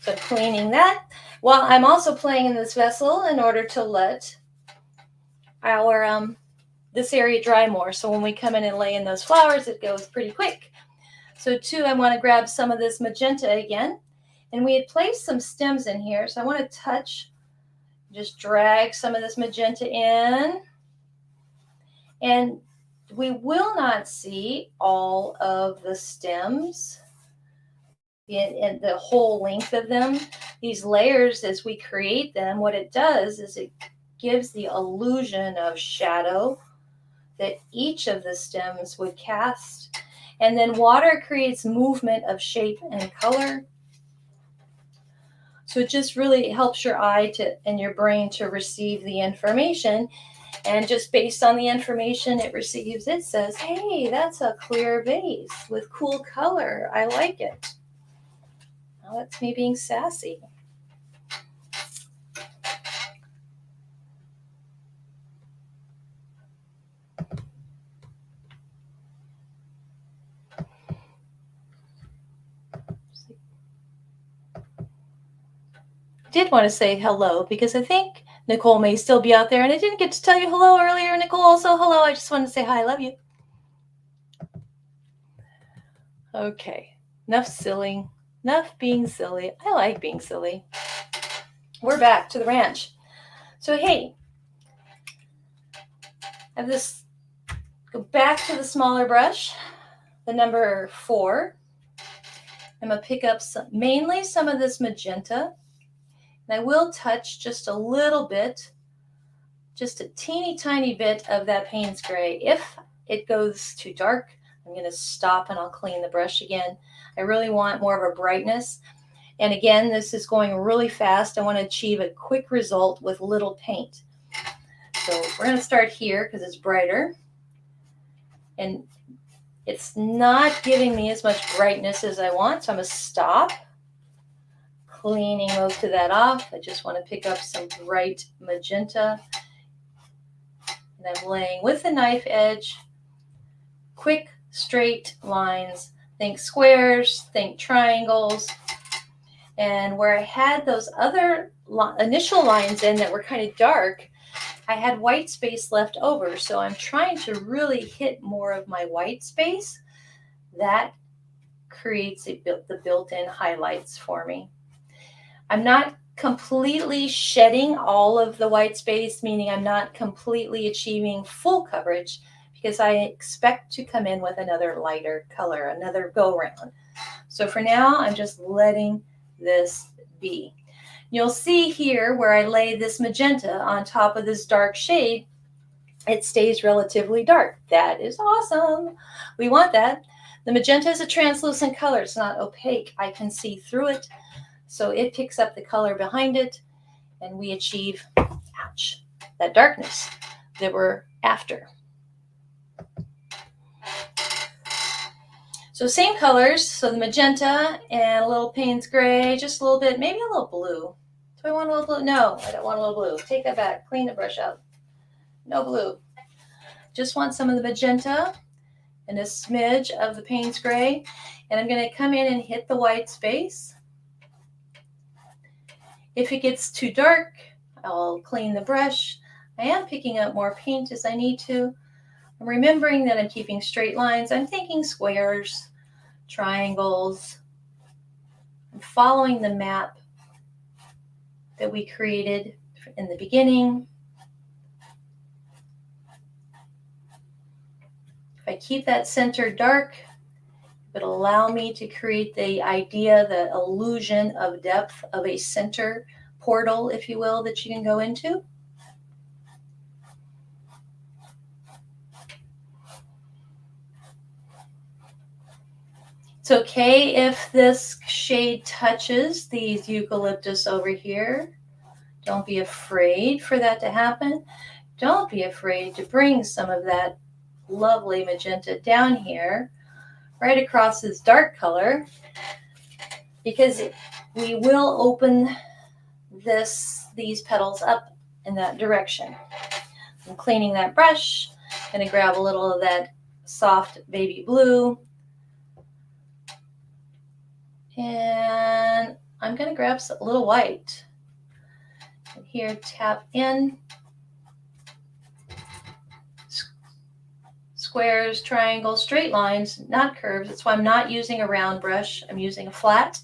[SPEAKER 1] So cleaning that. Well, I'm also playing in this vessel in order to let our this area dry more. So when we come in and lay in those flowers, it goes pretty quick. So too, I want to grab some of this magenta again. And we had placed some stems in here. So I want to touch, just drag some of this magenta in. And we will not see all of the stems in the whole length of them. These layers, as we create them, what it does is it gives the illusion of shadow that each of the stems would cast. And then water creates movement of shape and color. So it just really helps your eye and your brain to receive the information. And just based on the information it receives, it says, hey, that's a clear vase with cool color. I like it. Now that's me being sassy. Did want to say hello because I think Nicole may still be out there, and I didn't get to tell you hello earlier, Nicole. So hello, I just wanted to say hi. I love you. Okay, enough being silly. I like being silly. We're back to the ranch. So hey, I have this, go back to the smaller brush, the number 4. I'm going to pick up mainly some of this magenta. And I will touch just a little bit, just a teeny tiny bit of that Payne's gray. If it goes too dark, I'm going to stop and I'll clean the brush again. I really want more of a brightness. And again, this is going really fast. I want to achieve a quick result with little paint. So we're going to start here because it's brighter. And it's not giving me as much brightness as I want, so I'm going to stop. Cleaning most of that off. I just want to pick up some bright magenta. And I'm laying with the knife edge, quick, straight lines. Think squares, think triangles. And where I had those other initial lines in that were kind of dark, I had white space left over. So I'm trying to really hit more of my white space. That creates the built-in highlights for me. I'm not completely shedding all of the white space, meaning I'm not completely achieving full coverage, because I expect to come in with another lighter color, another go round. So for now, I'm just letting this be. You'll see here where I lay this magenta on top of this dark shade, it stays relatively dark. That is awesome. We want that. The magenta is a translucent color. It's not opaque. I can see through it. So it picks up the color behind it, and we achieve, ouch, that darkness that we're after. So same colors, so the magenta and a little Payne's gray, just a little bit, maybe a little blue. Do I want a little blue? No, I don't want a little blue. Take that back, clean the brush out. No blue. Just want some of the magenta and a smidge of the Payne's gray. And I'm going to come in and hit the white space. If it gets too dark, I'll clean the brush. I am picking up more paint as I need to. I'm remembering that I'm keeping straight lines. I'm thinking squares, triangles. I'm following the map that we created in the beginning. If I keep that center dark, it'll allow me to create the idea, the illusion of depth of a center portal, if you will, that you can go into. It's okay if this shade touches these eucalyptus over here. Don't be afraid for that to happen. Don't be afraid to bring some of that lovely magenta down here, right across this dark color, because we will open these petals up in that direction. I'm cleaning that brush. I'm going to grab a little of that soft baby blue. And I'm going to grab a little white. And here, tap in. Squares, triangles, straight lines, not curves. That's why I'm not using a round brush. I'm using a flat.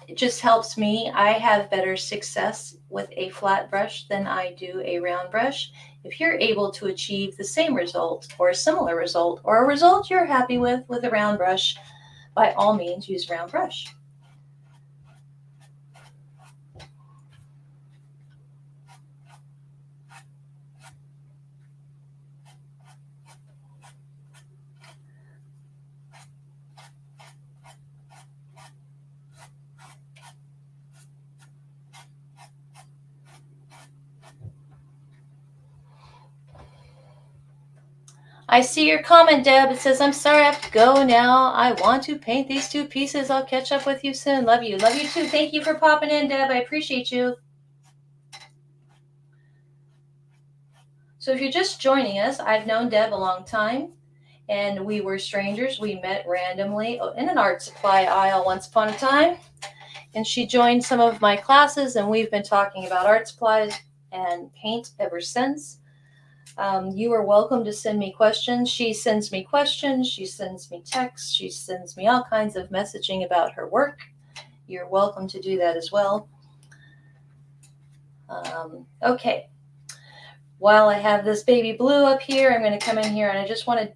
[SPEAKER 1] It just helps me. I have better success with a flat brush than I do a round brush. If you're able to achieve the same result or a similar result or a result you're happy with a round brush, by all means use a round brush. I see your comment, Deb. It says, I'm sorry, I have to go now. I want to paint these two pieces. I'll catch up with you soon. Love you. Love you too. Thank you for popping in, Deb. I appreciate you. So if you're just joining us, I've known Deb a long time, and we were strangers. We met randomly in an art supply aisle once upon a time, and she joined some of my classes, and we've been talking about art supplies and paint ever since. You are welcome to send me questions. She sends me questions. She sends me texts. She sends me all kinds of messaging about her work. You're welcome to do that as well. Okay. While I have this baby blue up here, I'm going to come in here and I just want to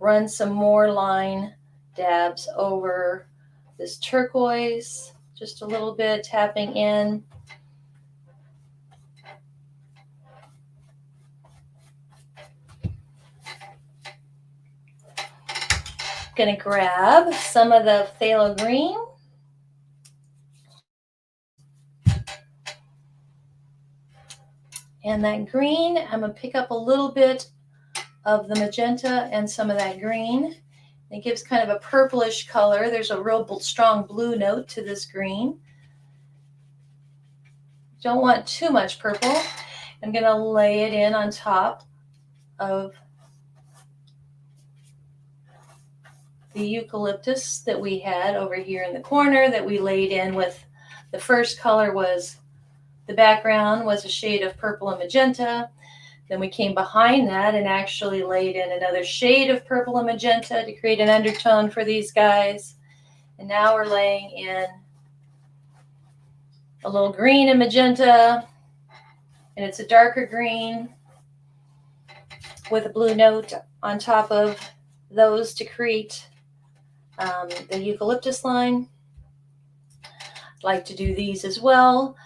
[SPEAKER 1] run some more line dabs over this turquoise, just a little bit, tapping in. going to grab some of the Phthalo Green. And that green, I'm going to pick up a little bit of the magenta and some of that green. It gives kind of a purplish color. There's a real strong blue note to this green. Don't want too much purple. I'm going to lay it in on top of the eucalyptus that we had over here in the corner that we laid in with. The first color was, the background was a shade of purple and magenta. Then we came behind that and actually laid in another shade of purple and magenta to create an undertone for these guys. And now we're laying in a little green and magenta, and it's a darker green with a blue note on top of those to create the eucalyptus line. I'd like to do these as well.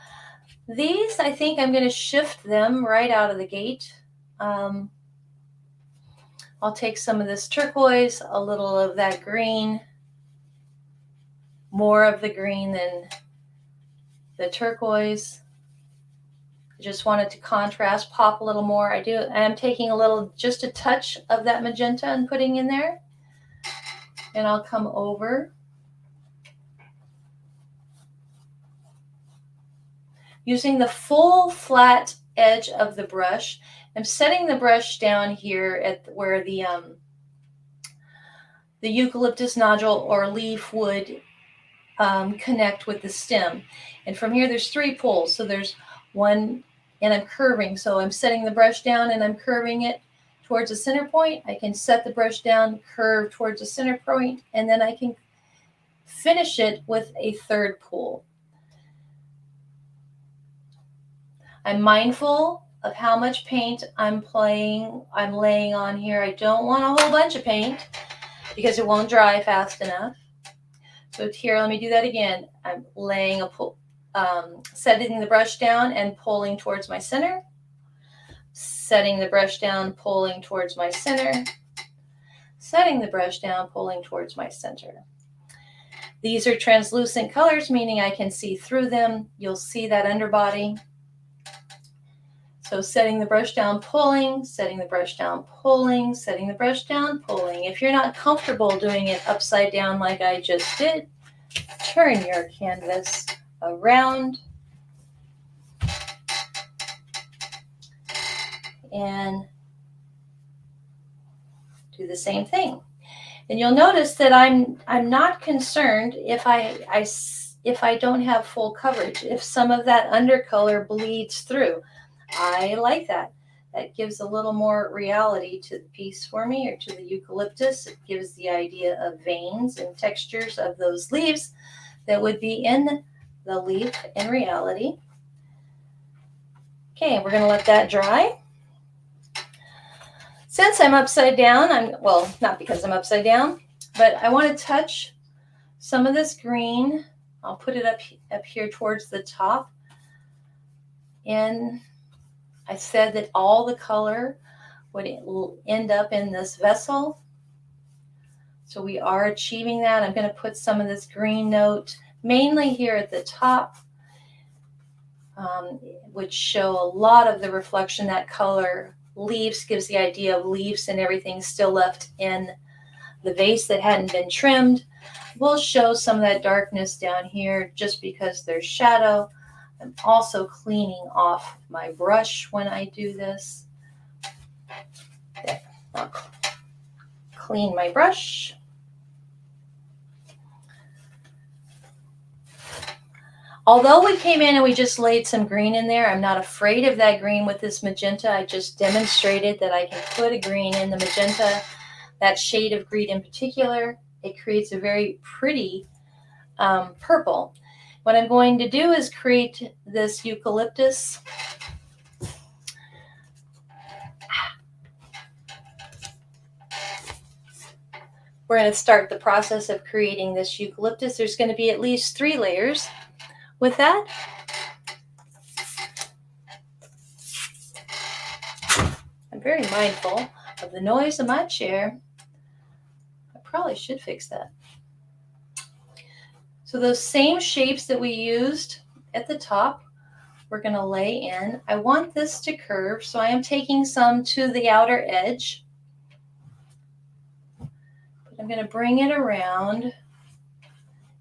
[SPEAKER 1] These, I think I'm going to shift them right out of the gate. I'll take some of this turquoise, a little of that green, more of the green than the turquoise. I just wanted to contrast, pop a little more. I am taking a little, just a touch of that magenta and putting in there. And I'll come over. Using the full flat edge of the brush, I'm setting the brush down here at where the eucalyptus nodule or leaf would connect with the stem. And from here, there's 3 pulls. So there's one, and I'm curving. So I'm setting the brush down and I'm curving it towards the center point. I can set the brush down, curve towards the center point, and then I can finish it with a 3rd pull. I'm mindful of how much paint I'm laying on here. I don't want a whole bunch of paint because it won't dry fast enough. So here, let me do that again. I'm laying setting the brush down and pulling towards my center. Setting the brush down, pulling towards my center. Setting the brush down, pulling towards my center. These are translucent colors, meaning I can see through them. You'll see that underbody. So setting the brush down, pulling, setting the brush down, pulling, setting the brush down, pulling. If you're not comfortable doing it upside down like I just did, turn your canvas around and do the same thing. And you'll notice that I'm not concerned if I don't have full coverage, if some of that undercolor bleeds through. I like that. That gives a little more reality to the piece for me, or to the eucalyptus. It gives the idea of veins and textures of those leaves that would be in the leaf in reality. Okay, we're going to let that dry. Since I'm upside down, well, not because I'm upside down, but I want to touch some of this green. I'll put it up here towards the top. And I said that all the color would end up in this vessel. So we are achieving that. I'm going to put some of this green note mainly here at the top, which show a lot of the reflection. That color leaves gives the idea of leaves and everything still left in the vase that hadn't been trimmed. We'll show some of that darkness down here just because there's shadow. I'm also cleaning off my brush when I do this. I'll clean my brush. Although we came in and we just laid some green in there, I'm not afraid of that green with this magenta. I just demonstrated that I can put a green in the magenta. That shade of green in particular, it creates a very pretty purple. What I'm going to do is create this eucalyptus. We're going to start the process of creating this eucalyptus. There's going to be at least 3 layers. With that, I'm very mindful of the noise in my chair. I probably should fix that. So those same shapes that we used at the top, we're going to lay in. I want this to curve, so I am taking some to the outer edge. I'm going to bring it around,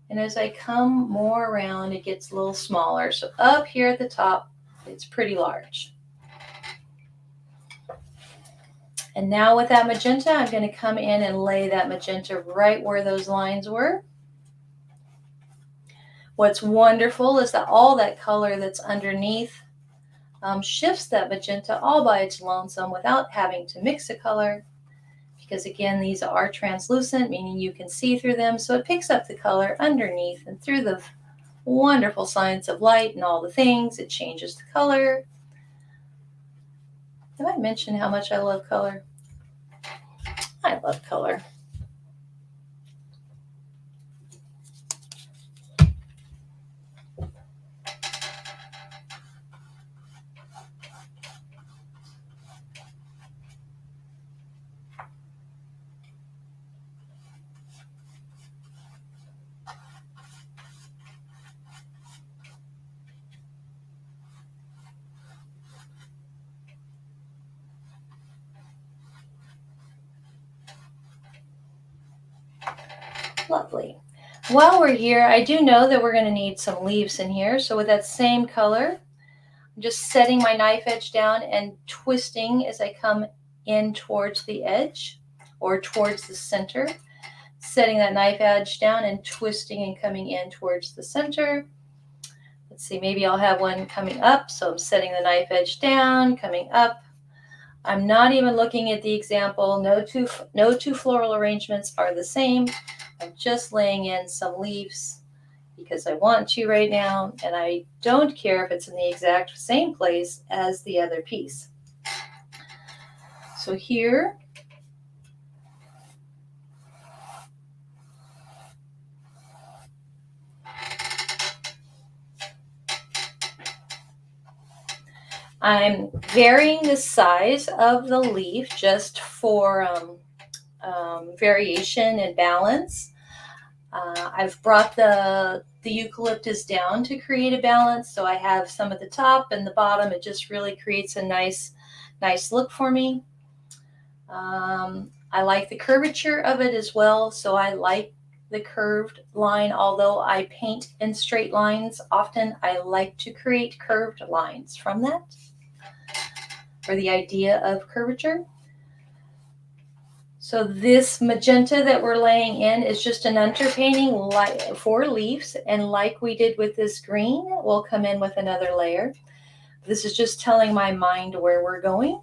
[SPEAKER 1] and as I come more around, it gets a little smaller. So up here at the top, it's pretty large. And now with that magenta, I'm going to come in and lay that magenta right where those lines were. What's wonderful is that all that color that's underneath shifts that magenta all by its lonesome without having to mix a color. Because again, these are translucent, meaning you can see through them. So it picks up the color underneath, and through the wonderful science of light and all the things, it changes the color. Did I mention how much I love color? I love color. Lovely. While we're here, I do know that we're going to need some leaves in here. So with that same color, I'm just setting my knife edge down and twisting as I come in towards the edge or towards the center. Setting that knife edge down and twisting and coming in towards the center. Let's see, maybe I'll have one coming up. So I'm setting the knife edge down, coming up. I'm not even looking at the example. No two floral arrangements are the same. I'm just laying in some leaves because I want to right now, and I don't care if it's in the exact same place as the other piece. So here, I'm varying the size of the leaf just for variation and balance. I've brought the eucalyptus down to create a balance, so I have some at the top and the bottom. It just really creates a nice look for me. I like the curvature of it as well, so I like the curved line. Although I paint in straight lines often, I like to create curved lines from that, or the idea of curvature. So this magenta that we're laying in is just an underpainting for leaves, and like we did with this green, we'll come in with another layer. This is just telling my mind where we're going.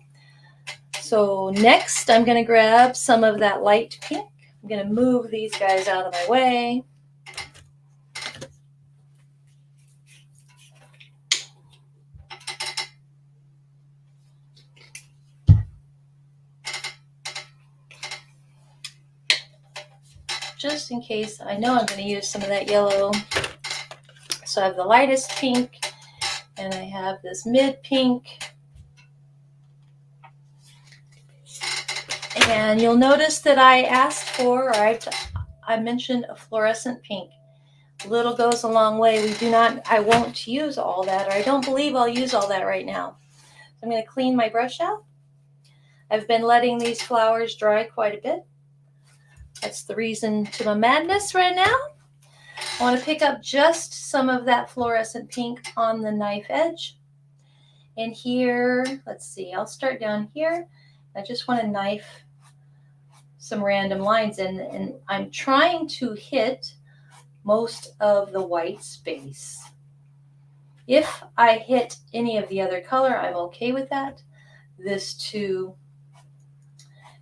[SPEAKER 1] So next, I'm going to grab some of that light pink. I'm going to move these guys out of my way. Just in case, I know I'm going to use some of that yellow. So I have the lightest pink, and I have this mid pink. And you'll notice that I asked for, or I mentioned a fluorescent pink. Little goes a long way. I won't use all that, or I don't believe I'll use all that right now. So I'm going to clean my brush out. I've been letting these flowers dry quite a bit. That's the reason to my madness right now. I want to pick up just some of that fluorescent pink on the knife edge. And here, let's see, I'll start down here. I just want to knife some random lines in, and I'm trying to hit most of the white space. If I hit any of the other color, I'm okay with that. This too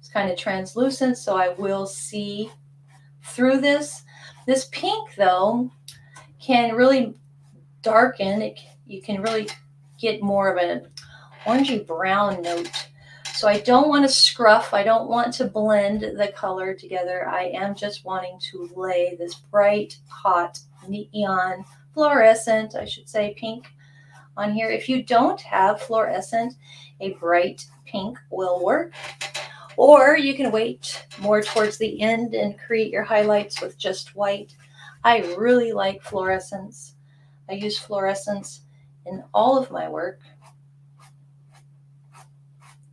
[SPEAKER 1] is kind of translucent, so I will see through this. This pink, though, can really darken. You can really get more of an orangey brown note. So I don't want to scruff. I don't want to blend the color together. I am just wanting to lay this bright, hot, neon, fluorescent, I should say, pink on here. If you don't have fluorescent, a bright pink will work. Or you can wait more towards the end and create your highlights with just white. I really like fluorescence. I use fluorescence in all of my work.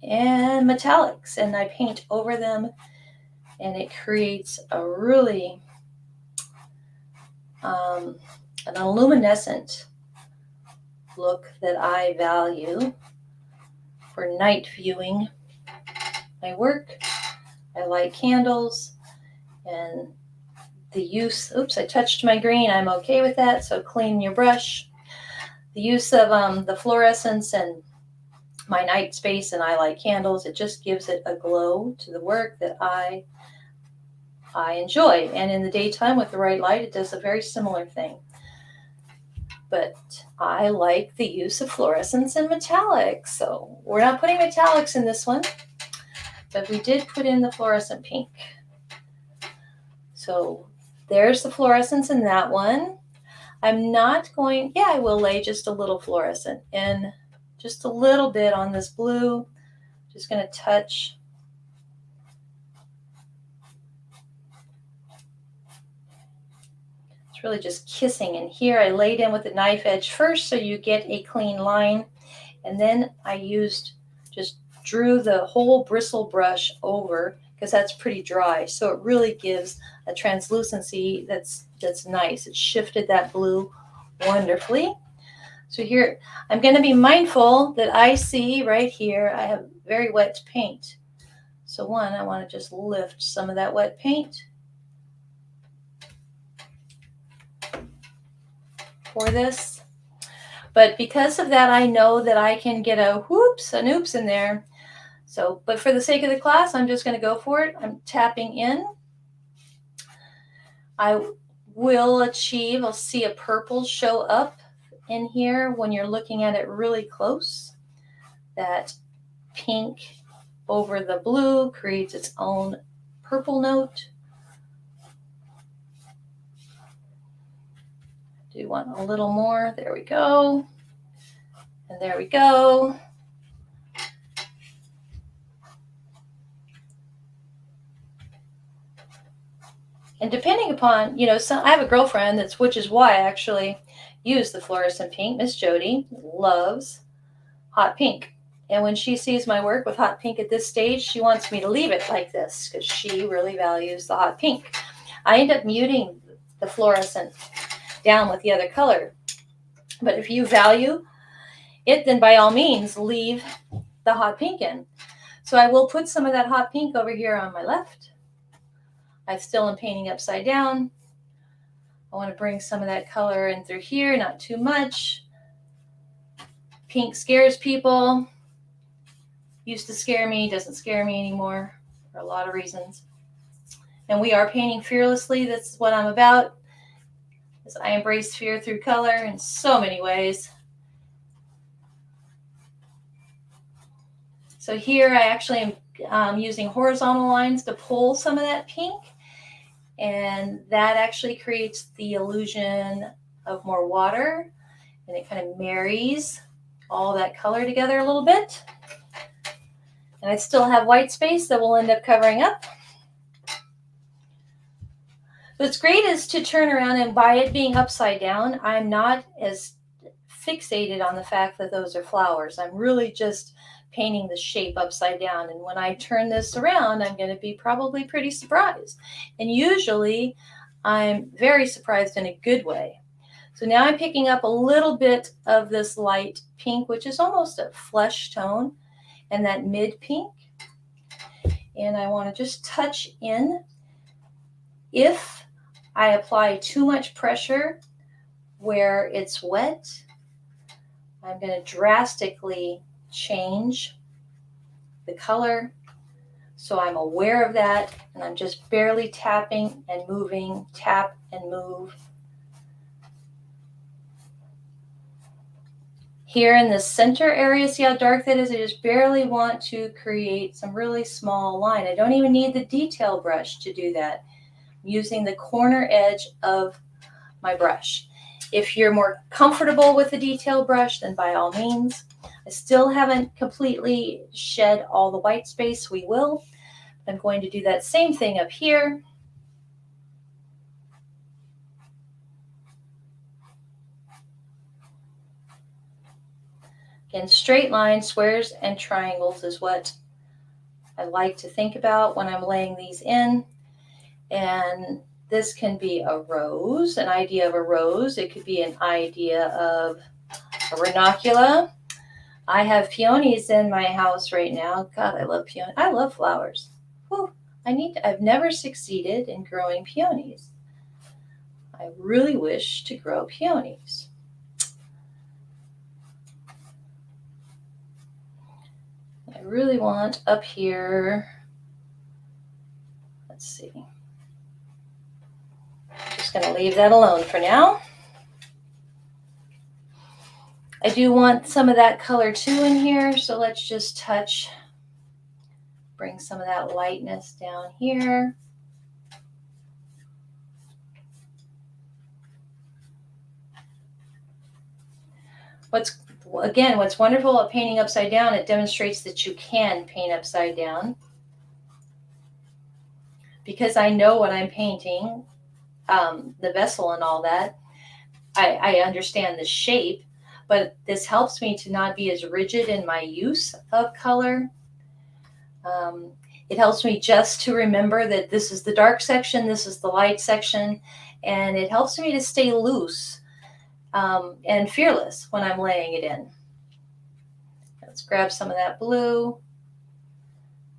[SPEAKER 1] And metallics, and I paint over them, and it creates a really an luminescent look that I value for night viewing my work. I like candles, and the use, oops, I touched my green, I'm okay with that, so clean your brush. The use of the fluorescence and my night space, and I like candles, it just gives it a glow to the work that I enjoy. And in the daytime with the right light, it does a very similar thing. But I like the use of fluorescence and metallics. So we're not putting metallics in this one, but we did put in the fluorescent pink. So there's the fluorescence in that one. I'm not going, I will lay just a little fluorescent in, just a little bit on this blue. Just going to touch. It's really just kissing. And here I laid in with the knife edge first so you get a clean line. And then I just drew the whole bristle brush over because that's pretty dry. So it really gives a translucency that's nice. It shifted that blue wonderfully. So here, I'm going to be mindful that I see right here, I have very wet paint. So one, I want to just lift some of that wet paint for this. But because of that, I know that I can get an oops in there. So, but for the sake of the class, I'm just going to go for it. I'm tapping in. I will achieve, I'll see a purple show up in here when you're looking at it really close. That pink over the blue creates its own purple note. Do want a little more. There we go. And there we go. And depending upon, I have a girlfriend which is why I actually use the fluorescent pink. Miss Jody loves hot pink. And when she sees my work with hot pink at this stage, she wants me to leave it like this because she really values the hot pink. I end up muting the fluorescent down with the other color. But if you value it, then by all means, leave the hot pink in. So I will put some of that hot pink over here on my left. I still am painting upside down. I want to bring some of that color in through here, not too much. Pink scares people. Used to scare me, doesn't scare me anymore for a lot of reasons. And we are painting fearlessly. That's what I'm about. As I embrace fear through color in so many ways. So here I actually am using horizontal lines to pull some of that pink. And that actually creates the illusion of more water. And it kind of marries all that color together a little bit. And I still have white space that will end up covering up. What's great is to turn around, and by it being upside down, I'm not as fixated on the fact that those are flowers. I'm really just painting the shape upside down. And when I turn this around, I'm going to be probably pretty surprised. And usually I'm very surprised in a good way. So now I'm picking up a little bit of this light pink, which is almost a flesh tone, and that mid pink. And I want to just touch in. If I apply too much pressure where it's wet, I'm going to drastically change the color. So I'm aware of that, and I'm just barely tapping and moving, tap and move. Here in the center area, see how dark that is? I just barely want to create some really small line. I don't even need the detail brush to do that. I'm using the corner edge of my brush. If you're more comfortable with the detail brush, then by all means. I still haven't completely shed all the white space. We will. I'm going to do that same thing up here. Again, straight lines, squares, and triangles is what I like to think about when I'm laying these in. And this can be a rose, an idea of a rose. It could be an idea of a ranunculus. I have peonies in my house right now. God, I love peonies. I love flowers. Whew. I've never succeeded in growing peonies. I really wish to grow peonies. I really want up here, let's see. I'm just going to leave that alone for now. I do want some of that color too in here, so let's just bring some of that lightness down here. What's wonderful about painting upside down, it demonstrates that you can paint upside down. Because I know what I'm painting, the vessel and all that, I understand the shape, but this helps me to not be as rigid in my use of color. It helps me just to remember that this is the dark section, this is the light section, and it helps me to stay loose and fearless when I'm laying it in. Let's grab some of that blue,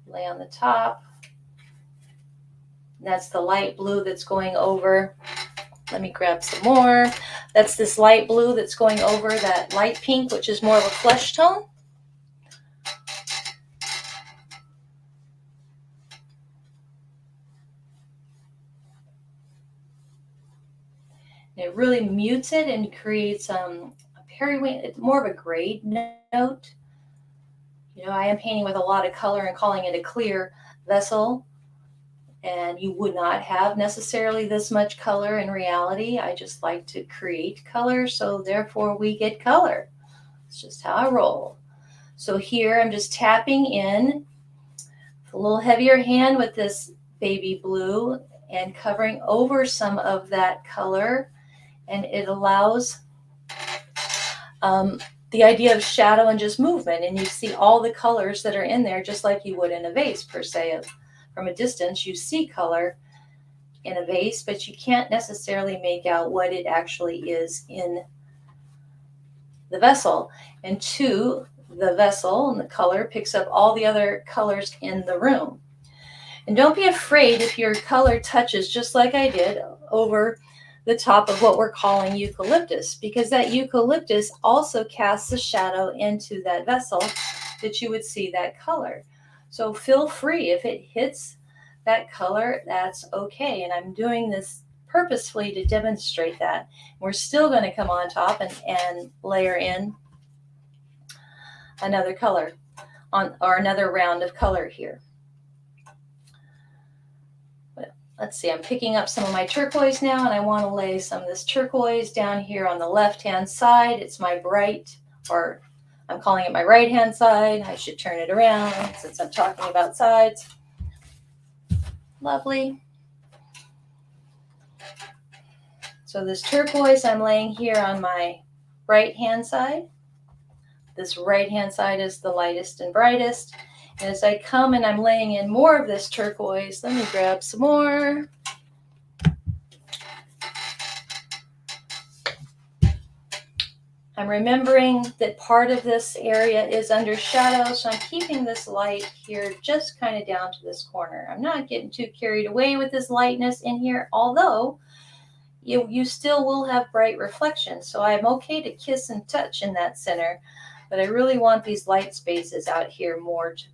[SPEAKER 1] lay on the top. That's the light blue that's going over. Let me grab some more. That's this light blue that's going over that light pink, which is more of a flesh tone. And it really mutes it and creates a periwinkle, more of a grade note. You know, I am painting with a lot of color and calling it a clear vessel. And you would not have necessarily this much color in reality. I just like to create color, so therefore we get color. It's just how I roll. So here I'm just tapping in a little heavier hand with this baby blue and covering over some of that color. And it allows the idea of shadow and just movement. And you see all the colors that are in there, just like you would in a vase per se. From a distance, you see color in a vase, but you can't necessarily make out what it actually is in the vessel. And two, the vessel and the color picks up all the other colors in the room. And don't be afraid if your color touches, just like I did, over the top of what we're calling eucalyptus, because that eucalyptus also casts a shadow into that vessel that you would see that color. So feel free, if it hits that color, that's okay. And I'm doing this purposefully to demonstrate that. We're still going to come on top and layer in another color or another round of color here. Let's see, I'm picking up some of my turquoise now, and I want to lay some of this turquoise down here on the left-hand side. It's my bright, or I'm calling it my right-hand side. I should turn it around since I'm talking about sides. Lovely. So this turquoise I'm laying here on my right-hand side. This right-hand side is the lightest and brightest. And as I come and I'm laying in more of this turquoise, let me grab some more. I'm remembering that part of this area is under shadow, so I'm keeping this light here just kind of down to this corner. I'm not getting too carried away with this lightness in here, although you still will have bright reflections. So I'm okay to kiss and touch in that center, but I really want these light spaces out here more to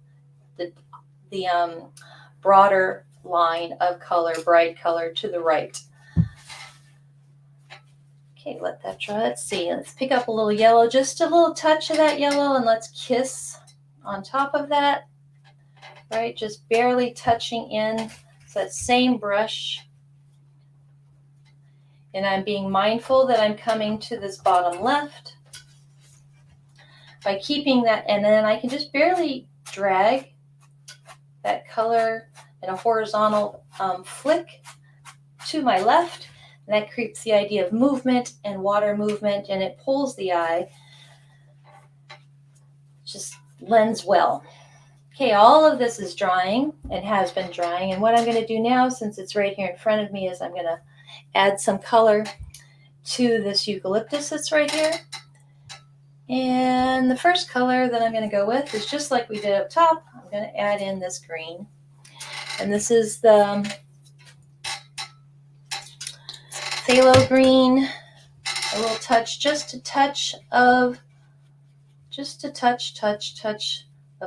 [SPEAKER 1] the broader line of color, bright color to the right. Okay, let that dry. Let's see. Let's pick up a little yellow, just a little touch of that yellow, and let's kiss on top of that. Right, just barely touching in. So that same brush. And I'm being mindful that I'm coming to this bottom left. By keeping that, and then I can just barely drag that color in a horizontal flick to my left. And that creates the idea of movement and water movement, and it pulls the eye. Just lends well. Okay, all of this is drying and has been drying. And what I'm going to do now, since it's right here in front of me, is I'm going to add some color to this eucalyptus that's right here. And the first color that I'm going to go with is just like we did up top. I'm going to add in this green. And this is the phthalo green. A little touch, just a touch of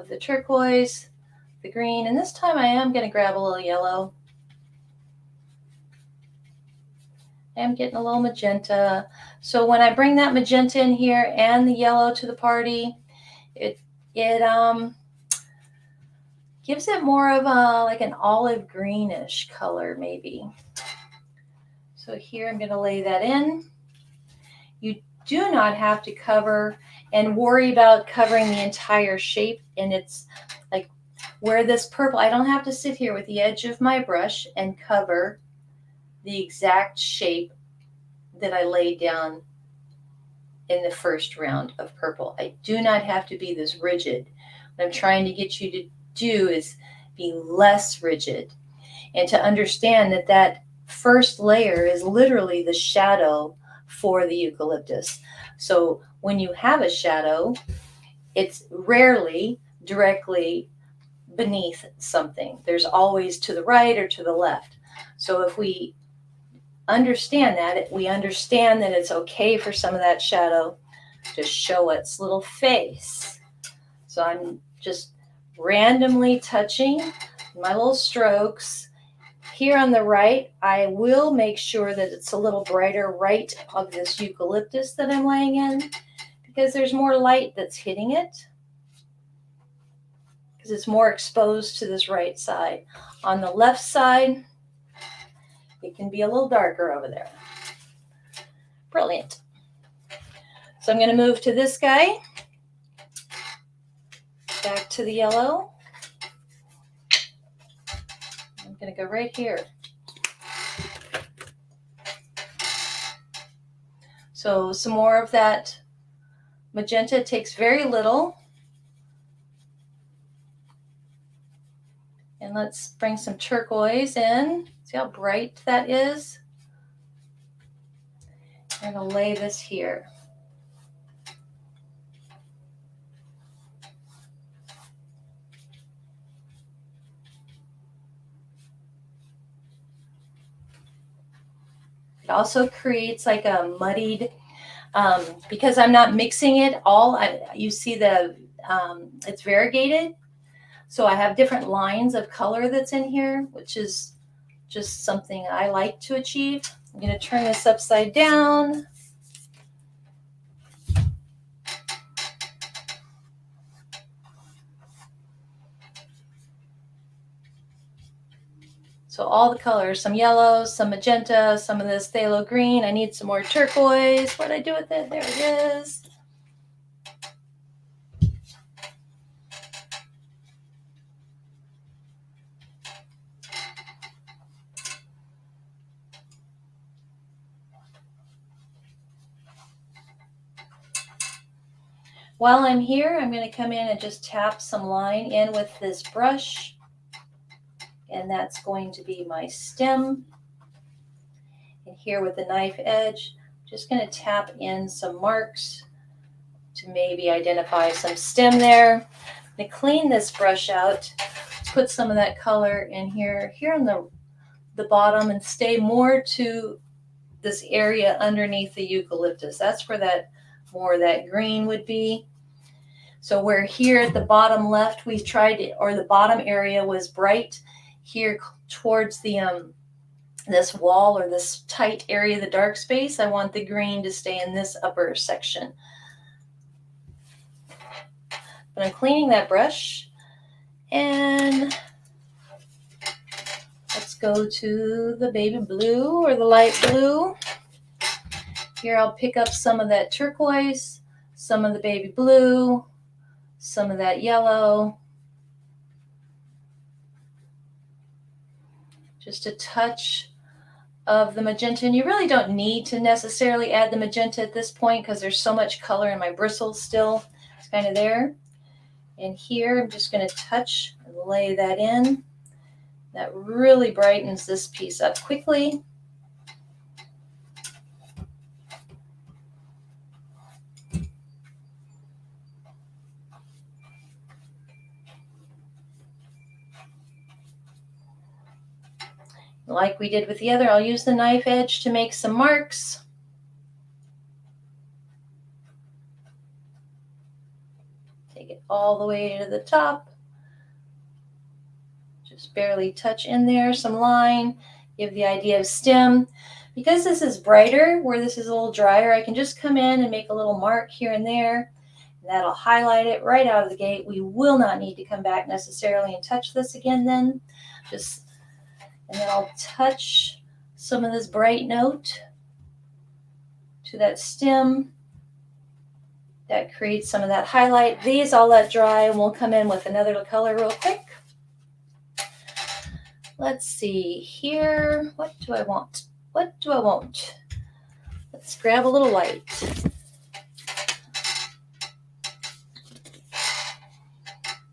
[SPEAKER 1] the turquoise, the green, and this time I am going to grab a little yellow. I'm getting a little magenta. So when I bring that magenta in here and the yellow to the party, it gives it more of a like an olive greenish color maybe. So here I'm going to lay that in. You do not have to cover and worry about covering the entire shape. And it's like where this purple, I don't have to sit here with the edge of my brush and cover the exact shape that I laid down in the first round of purple. I do not have to be this rigid. What I'm trying to get you to do is be less rigid and to understand that that first layer is literally the shadow for the eucalyptus. So when you have a shadow, it's rarely directly beneath something. There's always to the right or to the left. So if we understand that, we understand that it's okay for some of that shadow to show its little face. So I'm just randomly touching my little strokes. Here on the right, I will make sure that it's a little brighter right of this eucalyptus that I'm laying in, because there's more light that's hitting it, because it's more exposed to this right side. On the left side, it can be a little darker over there. Brilliant. So I'm going to move to this guy, back to the yellow. I'm going to go right here. So some more of that magenta, takes very little. And let's bring some turquoise in. See how bright that is? I'm going to lay this here. It also creates like a muddied, because I'm not mixing it all. You see it's variegated. So I have different lines of color that's in here, which is just something I like to achieve. I'm going to turn this upside down. So all the colors, some yellow, some magenta, some of this phthalo green. I need some more turquoise. What did I do with it? There it is. While I'm here, I'm going to come in and just tap some line in with this brush. And that's going to be my stem. And here with the knife edge, I'm just going to tap in some marks to maybe identify some stem there. I'm going to clean this brush out, put some of that color in here on the bottom, and stay more to this area underneath the eucalyptus. That's where that more of that green would be. So where here at the bottom left, we tried it, or the bottom area was bright, here towards the this wall or this tight area, the dark space, I want the green to stay in this upper section. But I'm cleaning that brush, and let's go to the baby blue or the light blue. Here I'll pick up some of that turquoise, some of the baby blue, some of that yellow. Just a touch of the magenta, and you really don't need to necessarily add the magenta at this point because there's so much color in my bristles still. It's kind of there. And here I'm just going to touch and lay that in. That really brightens this piece up quickly. Like we did with the other, I'll use the knife edge to make some marks. Take it all the way to the top. Just barely touch in there, some line, give the idea of stem. Because this is brighter, where this is a little drier, I can just come in and make a little mark here and there. And that'll highlight it right out of the gate. We will not need to come back necessarily and touch this again then. And then I'll touch some of this bright note to that stem. That creates some of that highlight. These I'll let dry and we'll come in with another color real quick. Let's see here. What do I want? What do I want? Let's grab a little white.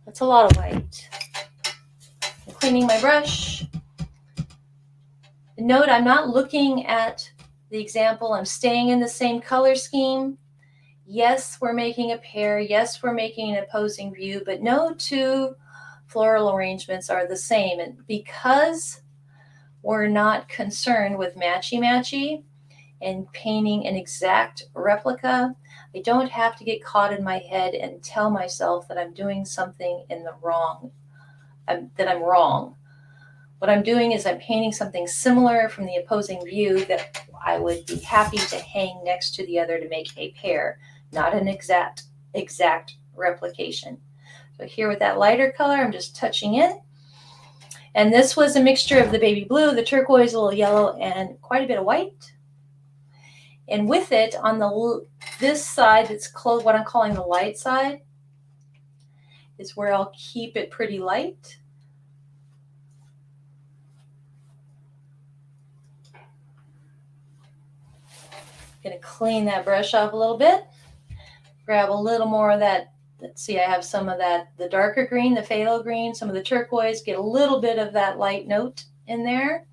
[SPEAKER 1] That's a lot of white. I'm cleaning my brush. Note, I'm not looking at the example. I'm staying in the same color scheme. Yes, we're making a pair. Yes, we're making an opposing view, but no two floral arrangements are the same. And because we're not concerned with matchy-matchy and painting an exact replica, I don't have to get caught in my head and tell myself that I'm doing something in the wrong, that I'm wrong. What I'm doing is I'm painting something similar from the opposing view that I would be happy to hang next to the other to make a pair, not an exact replication. So here with that lighter color, I'm just touching in. And this was a mixture of the baby blue, the turquoise, a little yellow, and quite a bit of white. And with it, on this side that's close, what I'm calling the light side, is where I'll keep it pretty light. Going to clean that brush off a little bit. Grab a little more of that. Let's see, I have some of that, the darker green, the phthalo green, some of the turquoise. Get a little bit of that light note in there.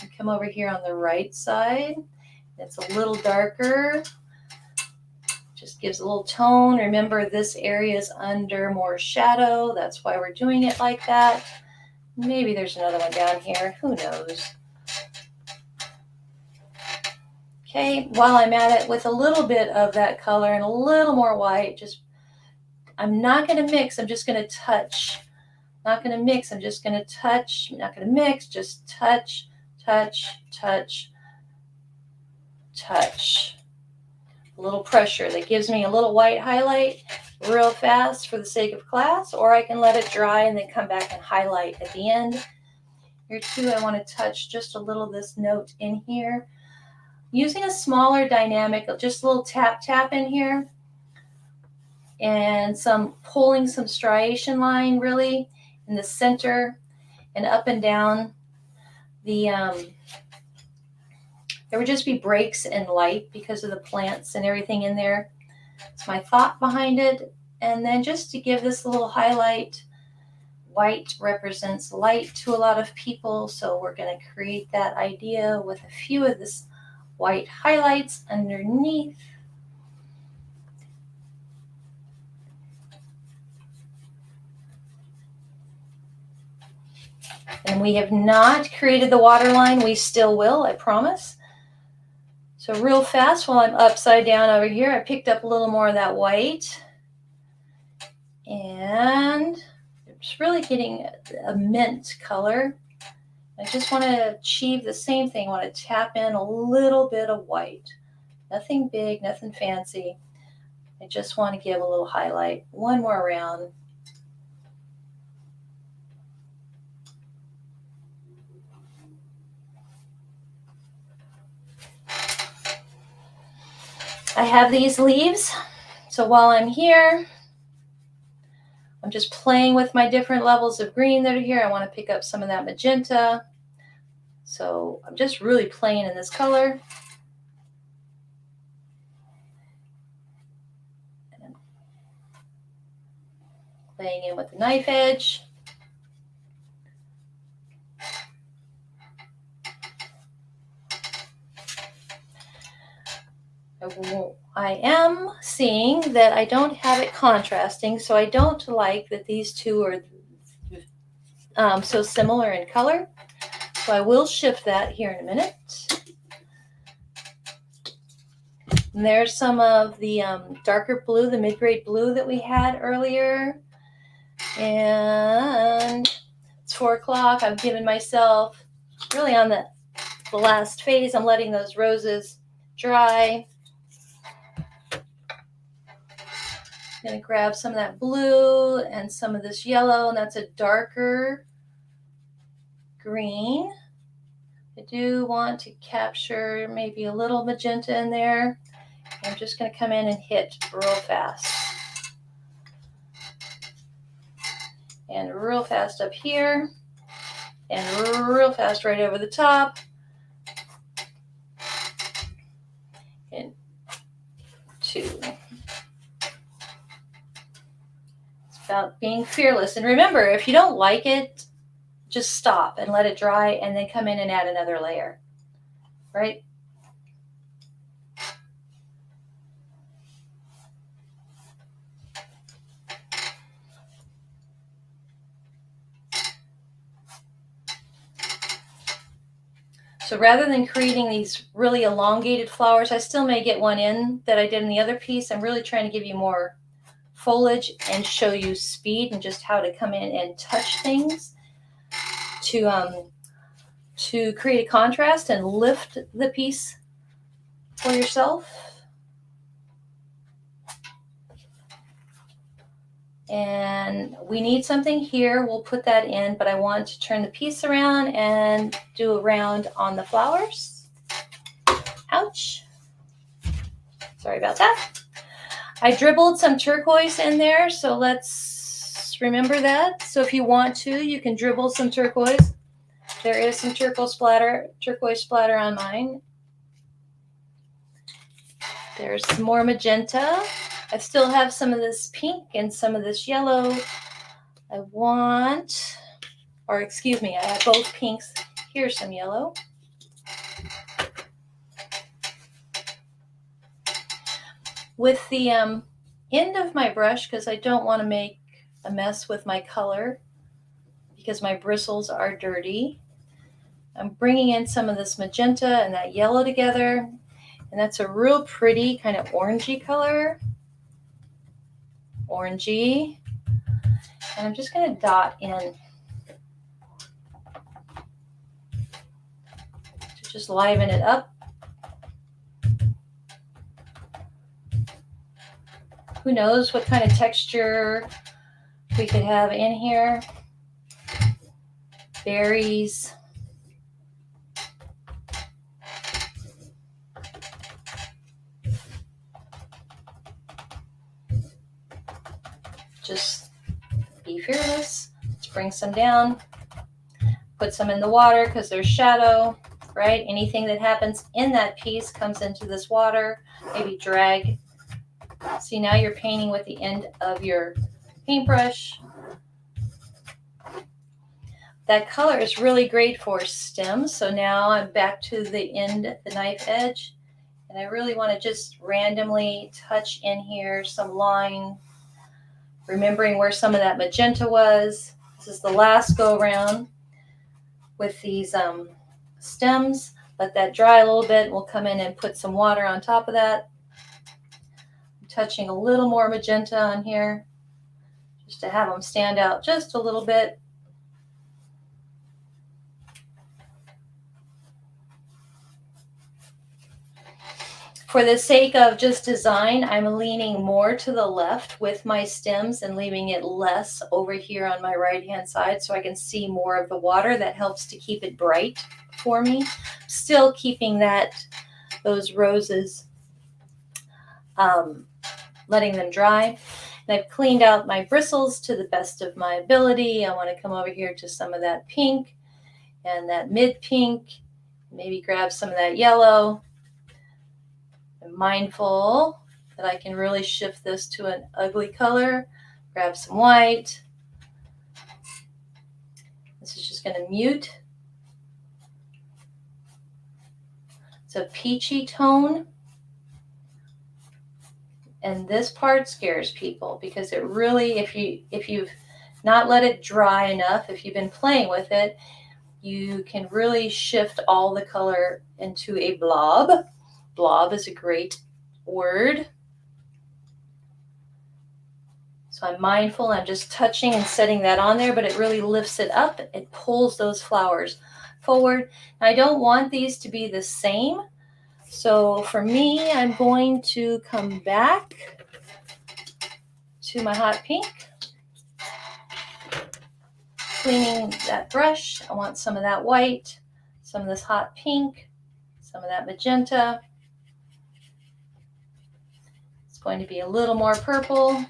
[SPEAKER 1] And come over here on the right side. It's a little darker. Just gives a little tone. Remember, this area is under more shadow. That's why we're doing it like that. Maybe there's another one down here. Who knows? Okay, while I'm at it, with a little bit of that color and a little more white, I'm not going to mix, I'm just going to touch. Not going to mix, I'm just going to touch. I'm not going to mix, just touch, touch, touch, touch. A little pressure that gives me a little white highlight real fast for the sake of class, or I can let it dry and then come back and highlight at the end. Here too, I want to touch just a little of this note in here. Using a smaller dynamic, just a little tap tap in here, and pulling some striation line really in the center and up and down. There would just be breaks in light because of the plants and everything in there. It's my thought behind it. And then just to give this a little highlight, white represents light to a lot of people, so we're going to create that idea with a few of this white highlights underneath. And we have not created the water line. We still will, I promise. So real fast, while I'm upside down over here, I picked up a little more of that white. And I'm just really getting a mint color. I just want to achieve the same thing. I want to tap in a little bit of white. Nothing big, nothing fancy. I just want to give a little highlight. One more round. I have these leaves. So while I'm here, I'm just playing with my different levels of green that are here. I want to pick up some of that magenta. So I'm just really playing in this color. And I'm laying in with the knife edge. I am seeing that I don't have it contrasting, so I don't like that these two are so similar in color. So I will shift that here in a minute. And there's some of the darker blue, the mid-grade blue that we had earlier. And it's 4 o'clock. I've given myself really on the last phase. I'm letting those roses dry. I'm going to grab some of that blue and some of this yellow, and that's a darker green. I do want to capture maybe a little magenta in there. I'm just going to come in and hit real fast. And real fast up here. And real fast right over the top. And 2. About being fearless. And remember, if you don't like it, just stop and let it dry and then come in and add another layer, right? So rather than creating these really elongated flowers, I still may get one in that I did in the other piece. I'm really trying to give you more foliage and show you speed and just how to come in and touch things to create a contrast and lift the piece for yourself. And we need something here. We'll put that in, but I want to turn the piece around and do a round on the flowers. Ouch. Sorry about that. I dribbled some turquoise in there, so let's remember that. So if you want to, you can dribble some turquoise. There is some turquoise splatter on mine. There's some more magenta. I still have some of this pink and some of this yellow. I have both pinks. Here's some yellow. With the end of my brush, because I don't want to make a mess with my color, because my bristles are dirty, I'm bringing in some of this magenta and that yellow together, and that's a real pretty kind of orangey color. Orangey. And I'm just going to dot in to just liven it up. Who knows what kind of texture we could have in here. Berries. Just be fearless. Let's bring some down. Put some in the water because there's shadow, right? Anything that happens in that piece comes into this water. Maybe drag. See, now you're painting with the end of your paintbrush. That color is really great for stems. So now I'm back to the end, the knife edge. And I really want to just randomly touch in here some line, remembering where some of that magenta was. This is the last go around with these stems. Let that dry a little bit. We'll come in and put some water on top of that. I'm touching a little more magenta on here just to have them stand out just a little bit. For the sake of just design, I'm leaning more to the left with my stems and leaving it less over here on my right-hand side so I can see more of the water. That helps to keep it bright for me. Still keeping those roses, letting them dry. And I've cleaned out my bristles to the best of my ability. I want to come over here to some of that pink and that mid pink. Maybe grab some of that yellow. I'm mindful that I can really shift this to an ugly color. Grab some white. This is just going to mute. It's a peachy tone. And this part scares people because it really, if you've not let it dry enough, if you've been playing with it, you can really shift all the color into a blob. Blob is a great word. So I'm mindful, I'm just touching and setting that on there, but it really lifts it up. It pulls those flowers forward. I don't want these to be the same. So for me, I'm going to come back to my hot pink. Cleaning that brush, I want some of that white, some of this hot pink, some of that magenta. It's going to be a little more purple.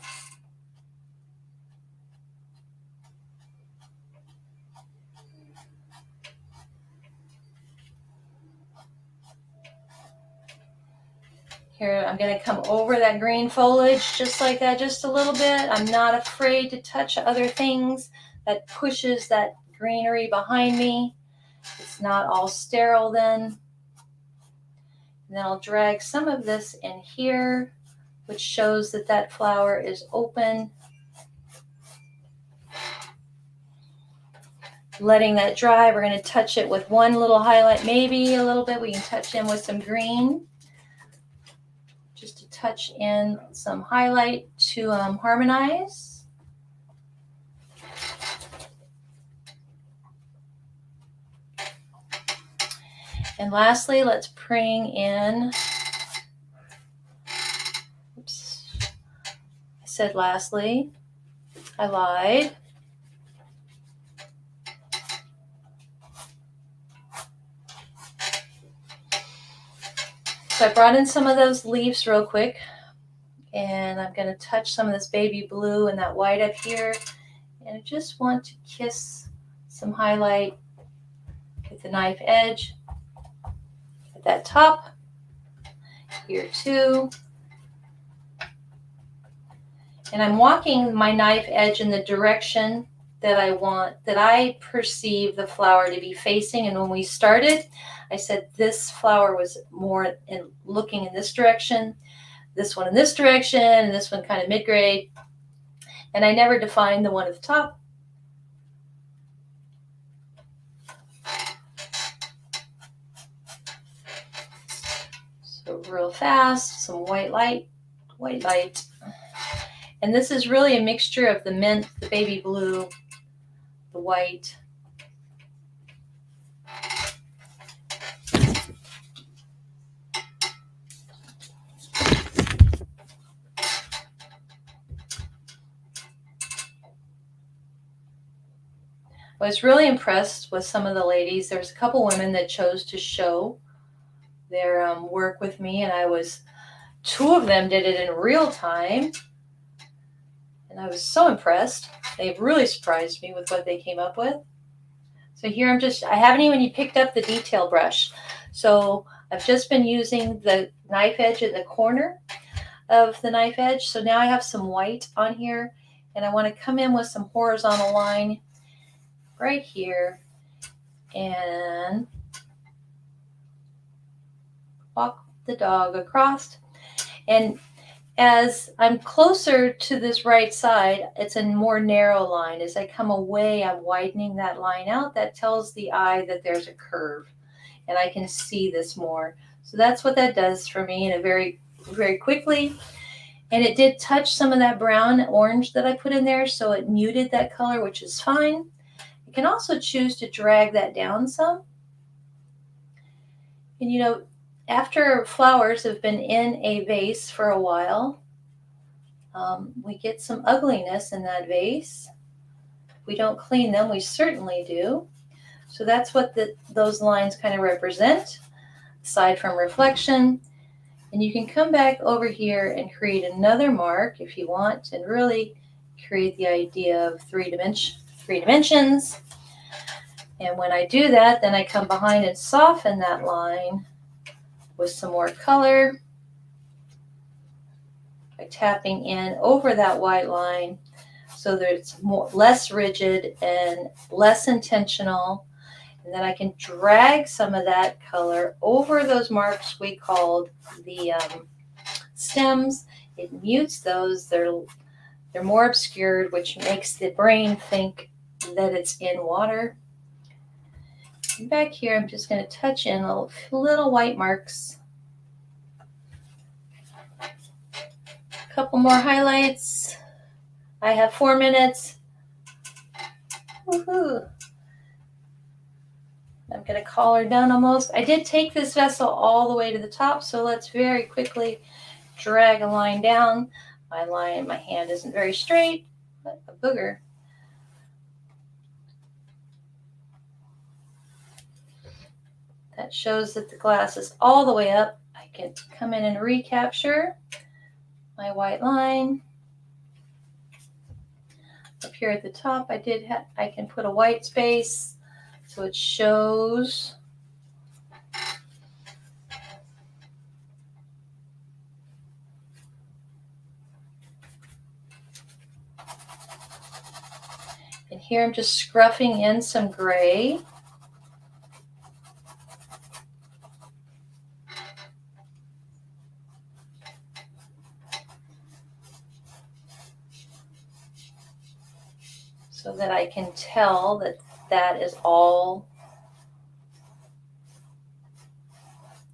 [SPEAKER 1] Here, I'm going to come over that green foliage just like that, just a little bit. I'm not afraid to touch other things that pushes that greenery behind me. It's not all sterile then. And then I'll drag some of this in here, which shows that that flower is open. Letting that dry, we're going to touch it with one little highlight, maybe a little bit. We can touch in with some green. Just to touch in some highlight to harmonize. And lastly, let's bring in, oops, I said lastly, I lied. So I brought in some of those leaves real quick, and I'm going to touch some of this baby blue and that white up here, and I just want to kiss some highlight with the knife edge at that top, here too. And I'm walking my knife edge in the direction that I want, that I perceive the flower to be facing. And when we started, I said this flower was more in looking in this direction, this one in this direction, and this one kind of mid-grade. And I never defined the one at the top. So real fast, some white light, white light. And this is really a mixture of the mint, the baby blue, the white. I was really impressed with some of the ladies. There's a couple women that chose to show their work with me, and two of them did it in real time. And I was so impressed. They really surprised me with what they came up with. So here I haven't even picked up the detail brush. So I've just been using the knife edge in the corner of the knife edge. So now I have some white on here, and I want to come in with some horizontal line right here and walk the dog across. And as I'm closer to this right side, it's a more narrow line. As I come away, I'm widening that line out. That tells the eye that there's a curve, and I can see this more. So that's what that does for me, and very, very quickly. And it did touch some of that brown orange that I put in there, so it muted that color, which is fine. You can also choose to drag that down some. And after flowers have been in a vase for a while, we get some ugliness in that vase. If we don't clean them, we certainly do. So that's what those lines kind of represent, aside from reflection. And you can come back over here and create another mark if you want, and really create the idea of three dimensions. And when I do that, then I come behind and soften that line with some more color by tapping in over that white line so that it's less rigid and less intentional. And then I can drag some of that color over those marks we called the stems. It mutes those. They're more obscured, which makes the brain think that it's in water. And back here, I'm just going to touch in little white marks. A couple more highlights. I have 4 minutes. Woohoo! I'm going to call her done almost. I did take this vessel all the way to the top, so let's very quickly drag a line down. My hand isn't very straight, but a booger. That shows that the glass is all the way up. I can come in and recapture my white line. Up here at the top, I can put a white space so it shows. And here I'm just scruffing in some gray. So that I can tell that that is all,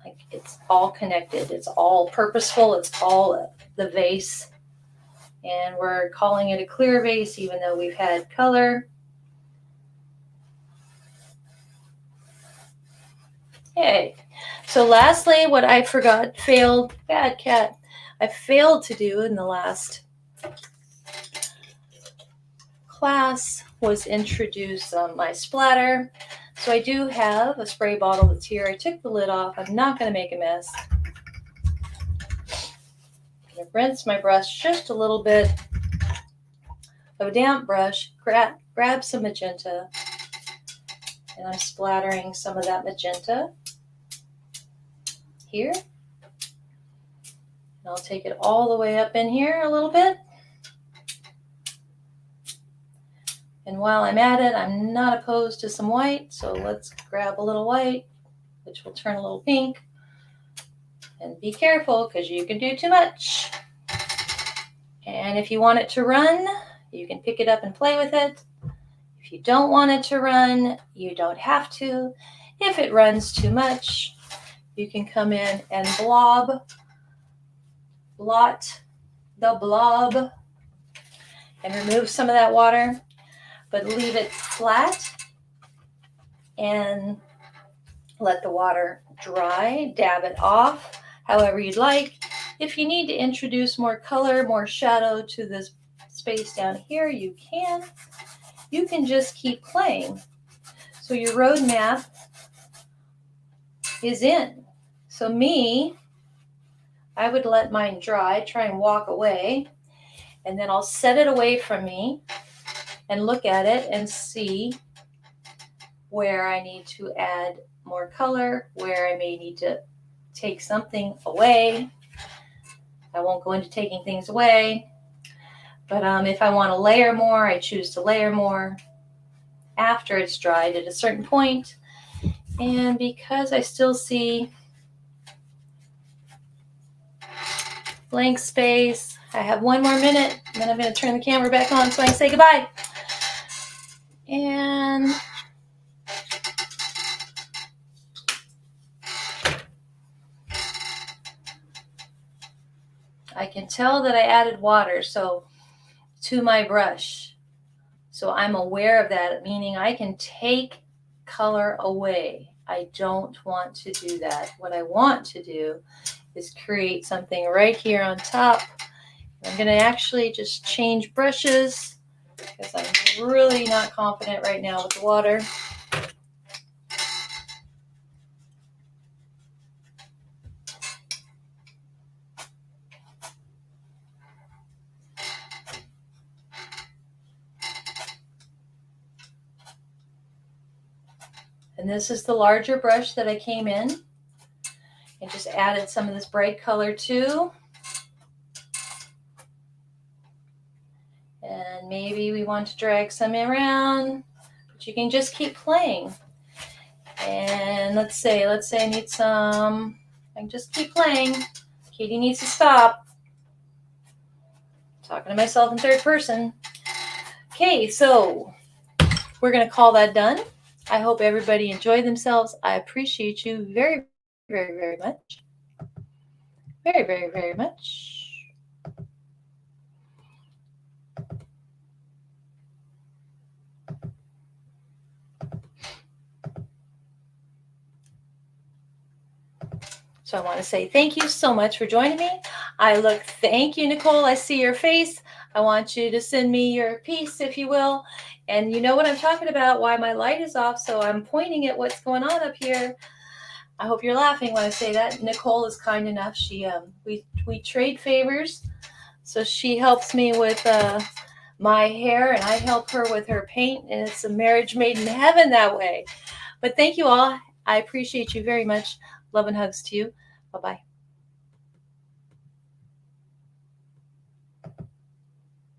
[SPEAKER 1] like it's all connected. It's all purposeful. It's all the vase. And we're calling it a clear vase even though we've had color. Okay. So lastly, what I failed to do in the last class was introduce my splatter. So I do have a spray bottle that's here. I took the lid off. I'm not going to make a mess. I'm going to rinse my brush just a little bit of a damp brush, grab some magenta, and I'm splattering some of that magenta here. And I'll take it all the way up in here a little bit. And while I'm at it, I'm not opposed to some white, so let's grab a little white, which will turn a little pink. And be careful, because you can do too much. And if you want it to run, you can pick it up and play with it. If you don't want it to run, you don't have to. If it runs too much, you can come in and blot the blob and remove some of that water. But leave it flat and let the water dry. Dab it off however you'd like. If you need to introduce more color, more shadow to this space down here, you can. You can just keep playing. So your roadmap is in. So I would let mine dry, try and walk away, and then I'll set it away from me and look at it and see where I need to add more color, where I may need to take something away. I won't go into taking things away, but if I want to layer more, I choose to layer more after it's dried at a certain point. And because I still see blank space, I have 1 more minute, and then I'm going to turn the camera back on so I can say goodbye. And I can tell that I added water to my brush. So I'm aware of that, meaning I can take color away. I don't want to do that. What I want to do is create something right here on top. I'm going to actually just change brushes because I'm really not confident right now with the water. And this is the larger brush that I came in and just added some of this bright color too. And maybe we want to drag some around, but you can just keep playing. And let's say I need some, I can just keep playing. Katie needs to stop. Talking to myself in third person. Okay, so we're going to call that done. I hope everybody enjoyed themselves. I appreciate you very, very, very much. Very, very, very much. So I want to say thank you so much for joining me. Thank you, Nicole. I see your face. I want you to send me your piece, if you will. And you know what I'm talking about, why my light is off. So I'm pointing at what's going on up here. I hope you're laughing when I say that. Nicole is kind enough. She we trade favors. So she helps me with my hair, and I help her with her paint. And it's a marriage made in heaven that way. But thank you all. I appreciate you very much. Love and hugs to you. Bye-bye.